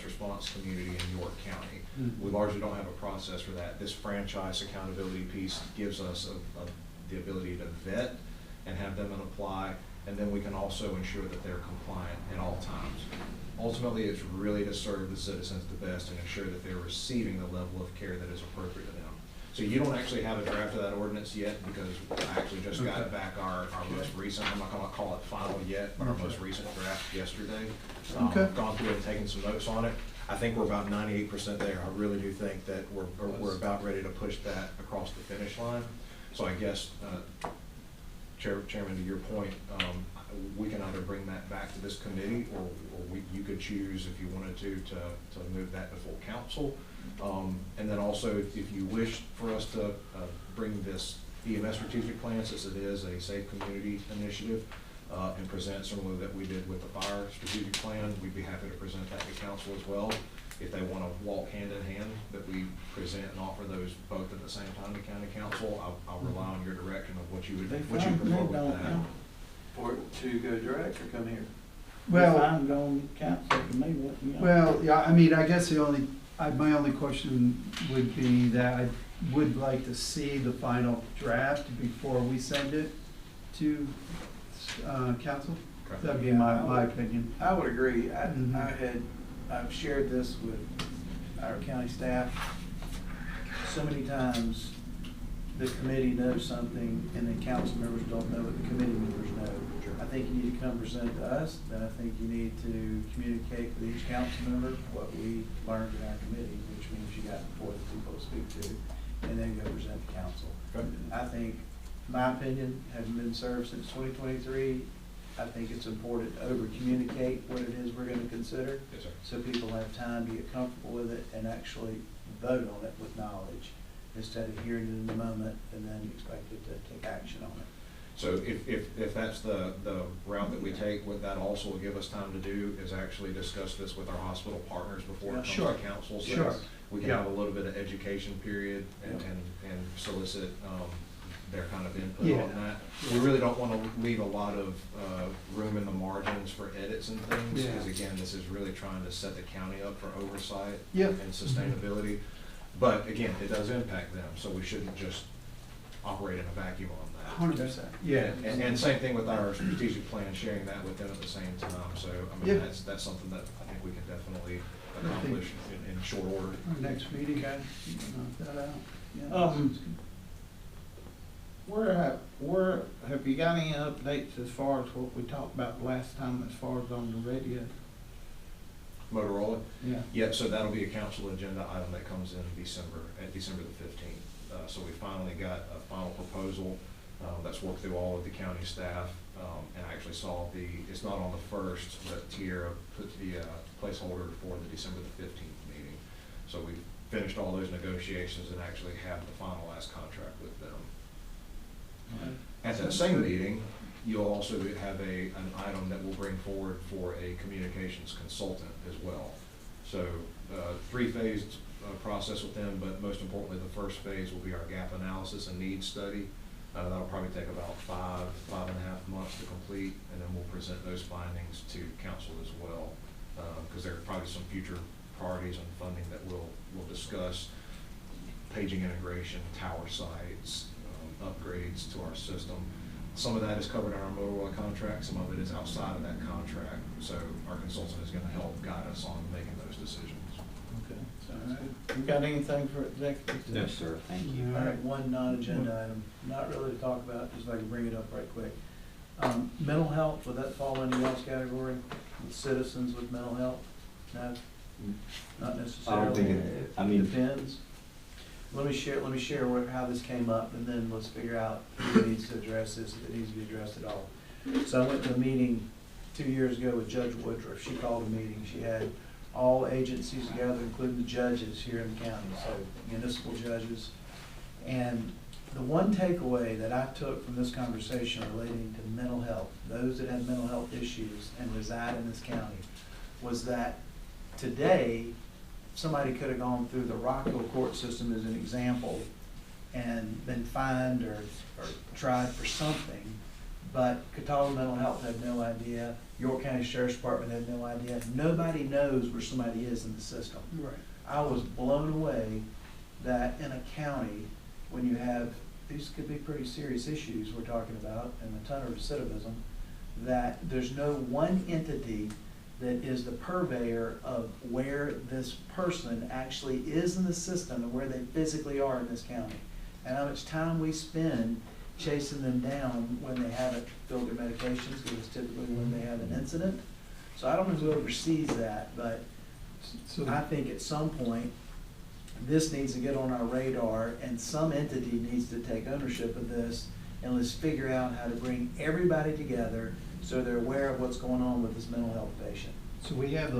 Speaker 4: response community in York County. We largely don't have a process for that. This franchise accountability piece gives us the ability to vet and have them apply, and then we can also ensure that they're compliant at all times. Ultimately, it's really to serve the citizens the best and ensure that they're receiving the level of care that is appropriate to them. So you don't actually have a draft of that ordinance yet, because I actually just got back our most recent, I'm not gonna call it final yet, but our most recent draft yesterday. Gone through it and taken some notes on it. I think we're about 98% there. I really do think that we're about ready to push that across the finish line. So I guess, Chairman, to your point, we can either bring that back to this committee, or you could choose, if you wanted to move that to full council. And then also, if you wish for us to bring this EMS strategic plan, since it is a safe community initiative, and present similar that we did with the fire strategic plan, we'd be happy to present that to council as well. If they want to walk hand in hand, that we present and offer those both at the same time to county council, I'll rely on your direction of what you prefer with that.
Speaker 8: For it to go direct or come here?
Speaker 2: Well,
Speaker 1: I'm going to council to me, what you know.
Speaker 2: well, yeah, I mean, I guess my only question would be that I would like to see the final draft before we send it to council.
Speaker 4: Okay.
Speaker 2: That'd be my opinion.
Speaker 8: I would agree. I've shared this with our county staff so many times. The committee knows something and the council members don't know what the committee members know. I think you need to come present to us, then I think you need to communicate with each council member what we learned in our committee, which means you got 4 people to speak to, and then go present to council.
Speaker 4: Okay.
Speaker 8: I think, my opinion, having been served since 2023, I think it's important to over-communicate what it is we're gonna consider.
Speaker 4: Yes, sir.
Speaker 8: So people have time to get comfortable with it and actually vote on it with knowledge, instead of hearing it in the moment and then expected to take action on it.
Speaker 4: So if that's the route that we take, what that also will give us time to do is actually discuss this with our hospital partners before it comes
Speaker 2: Sure.
Speaker 4: to council. So
Speaker 2: Sure.
Speaker 4: we can
Speaker 2: Yeah.
Speaker 4: have a little bit of education period and solicit, their kind of input
Speaker 2: Yeah.
Speaker 4: on that. We really don't want to leave a lot of, room in the margins for edits and things,
Speaker 2: Yeah.
Speaker 4: because again, this is really trying to set the county up for oversight
Speaker 2: Yeah.
Speaker 4: and sustainability. But again, it does impact them, so we shouldn't just operate in a vacuum on that.
Speaker 2: 100%, yeah.
Speaker 4: And same thing with our strategic plan, sharing that with them at the same time. So, I
Speaker 2: Yeah.
Speaker 4: mean, that's something that I think we can definitely accomplish in short order.
Speaker 2: Our next meeting, guys, you can knock that out. Yeah.
Speaker 1: Have you got any updates as far as what we talked about last time, as far as on the radio?
Speaker 4: Motorola?
Speaker 1: Yeah.
Speaker 4: Yep, so that'll be a council agenda item that comes in December, at December the 15th. So we finally got a final proposal that's worked through all of the county staff. And I actually saw it's not on the first, but Tierra put the placeholder for the December the 15th meeting. So we finished all those negotiations and actually have the finalized contract with them. At that same meeting, you'll also have an item that we'll bring forward for a communications consultant as well. So, three-phased process with them, but most importantly, the first phase will be our gap analysis and needs study. That'll probably take about 5.5 months to complete, and then we'll present those findings to council as well. Because there are probably some future priorities and funding that we'll discuss: paging integration, tower sites, upgrades to our system. Some of that is covered in our Motorola contract, some of it is outside of that contract. So our consultant is gonna help guide us on making those decisions.
Speaker 1: Okay, sounds good. You got anything for executive?
Speaker 6: No, sir, thank you.
Speaker 8: All right, one non-agenda item, not really to talk about, just like to bring it up right quick. Mental health, would that fall into y'all's category, with citizens with mental health? No, not
Speaker 6: I
Speaker 8: necessarily.
Speaker 6: don't think I mean,
Speaker 8: Depends. Let me share how this came up, and then let's figure out who needs to address this, if it needs to be addressed at all. So I went to a meeting 2 years ago with Judge Woodruff. She called a meeting. She had all agencies together, including the judges here in the county, so municipal judges. And the one takeaway that I took from this conversation relating to mental health, those that have mental health issues and reside in this county, was that today, somebody could have gone through the Rockville court system as an example and been fined or tried for something, but Catawba Mental Health had no idea, York County Sheriff's Department had no idea. Nobody knows where somebody is in the system.
Speaker 2: Right.
Speaker 8: I was blown away that in a county, when you have, these could be pretty serious issues we're talking about, and a ton of recidivism, that there's no one entity that is the purveyor of where this person actually is in the system and where they physically are in this county. And how much time we spend chasing them down when they haven't filled their medications, because it's typically when they have an incident. So I don't know who oversees that, but
Speaker 2: So,
Speaker 8: I think at some point, this needs to get on our radar, and some entity needs to take ownership of this, and let's figure out how to bring everybody together so they're aware of what's going on with this mental health patient.
Speaker 2: so we have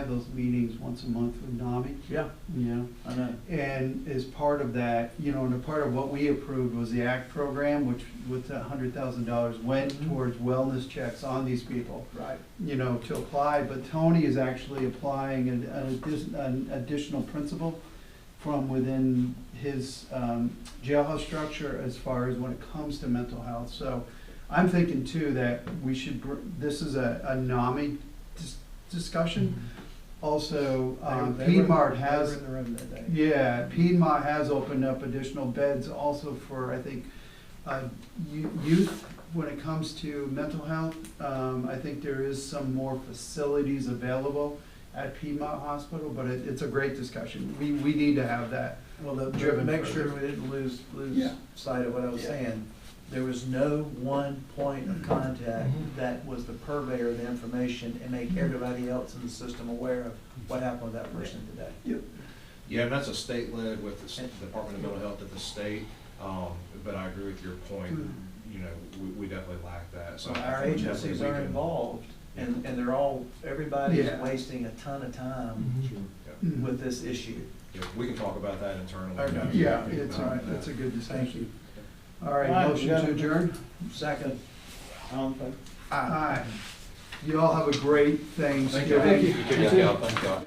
Speaker 2: those meetings once a month with NAMI,
Speaker 8: Yeah,
Speaker 2: you know?
Speaker 8: I know.
Speaker 2: And as part of that, you know, and a part of what we approved was the ACT program, which with $100,000 went
Speaker 8: Mhm.
Speaker 2: towards wellness checks on these people,
Speaker 8: Right.
Speaker 2: you know, to apply. But Tony is actually applying an additional principle from within his jailhouse structure as far as when it comes to mental health. So I'm thinking too that we should, this is a NAMI discussion. Also,
Speaker 8: They were
Speaker 2: Piedmont has,
Speaker 8: in the room that day.
Speaker 2: yeah, Piedmont has opened up additional beds also for, I think, youth when it comes to mental health. I think there is some more facilities available at Piedmont Hospital, but it's a great discussion. We need to have that.
Speaker 8: Well,
Speaker 2: Driven
Speaker 8: make
Speaker 2: further.
Speaker 8: sure we didn't lose
Speaker 2: Yeah.
Speaker 8: sight of what I was
Speaker 2: Yeah.
Speaker 8: saying. There was no one point of contact
Speaker 7: Mhm.
Speaker 8: that was the purveyor of the information and make everybody else in the system aware of what happened with that person today.
Speaker 4: Yeah, and that's a state-led with the Department of Mental Health at the state, but I agree with your point. You know, we definitely lack that. So
Speaker 8: So
Speaker 4: I
Speaker 8: our
Speaker 4: think definitely
Speaker 8: agencies
Speaker 4: we
Speaker 8: are
Speaker 4: can-
Speaker 8: involved, and they're all, everybody's
Speaker 2: Yeah.
Speaker 8: wasting a ton of time
Speaker 4: Yeah.
Speaker 2: Mhm.
Speaker 8: with this issue.
Speaker 4: Yeah, we can talk about that internally.
Speaker 8: Okay.
Speaker 2: Yeah, it's
Speaker 8: All right.
Speaker 2: a good
Speaker 8: Thank
Speaker 2: discussion.
Speaker 8: you.
Speaker 2: All right,
Speaker 1: All right,
Speaker 2: motion
Speaker 1: we got
Speaker 2: to
Speaker 1: it.
Speaker 2: adjourn?
Speaker 8: Second.
Speaker 1: All in favor?
Speaker 2: Aye. You all have a great Thanksgiving.
Speaker 7: Thank you.
Speaker 5: You too, Cal. Thank you.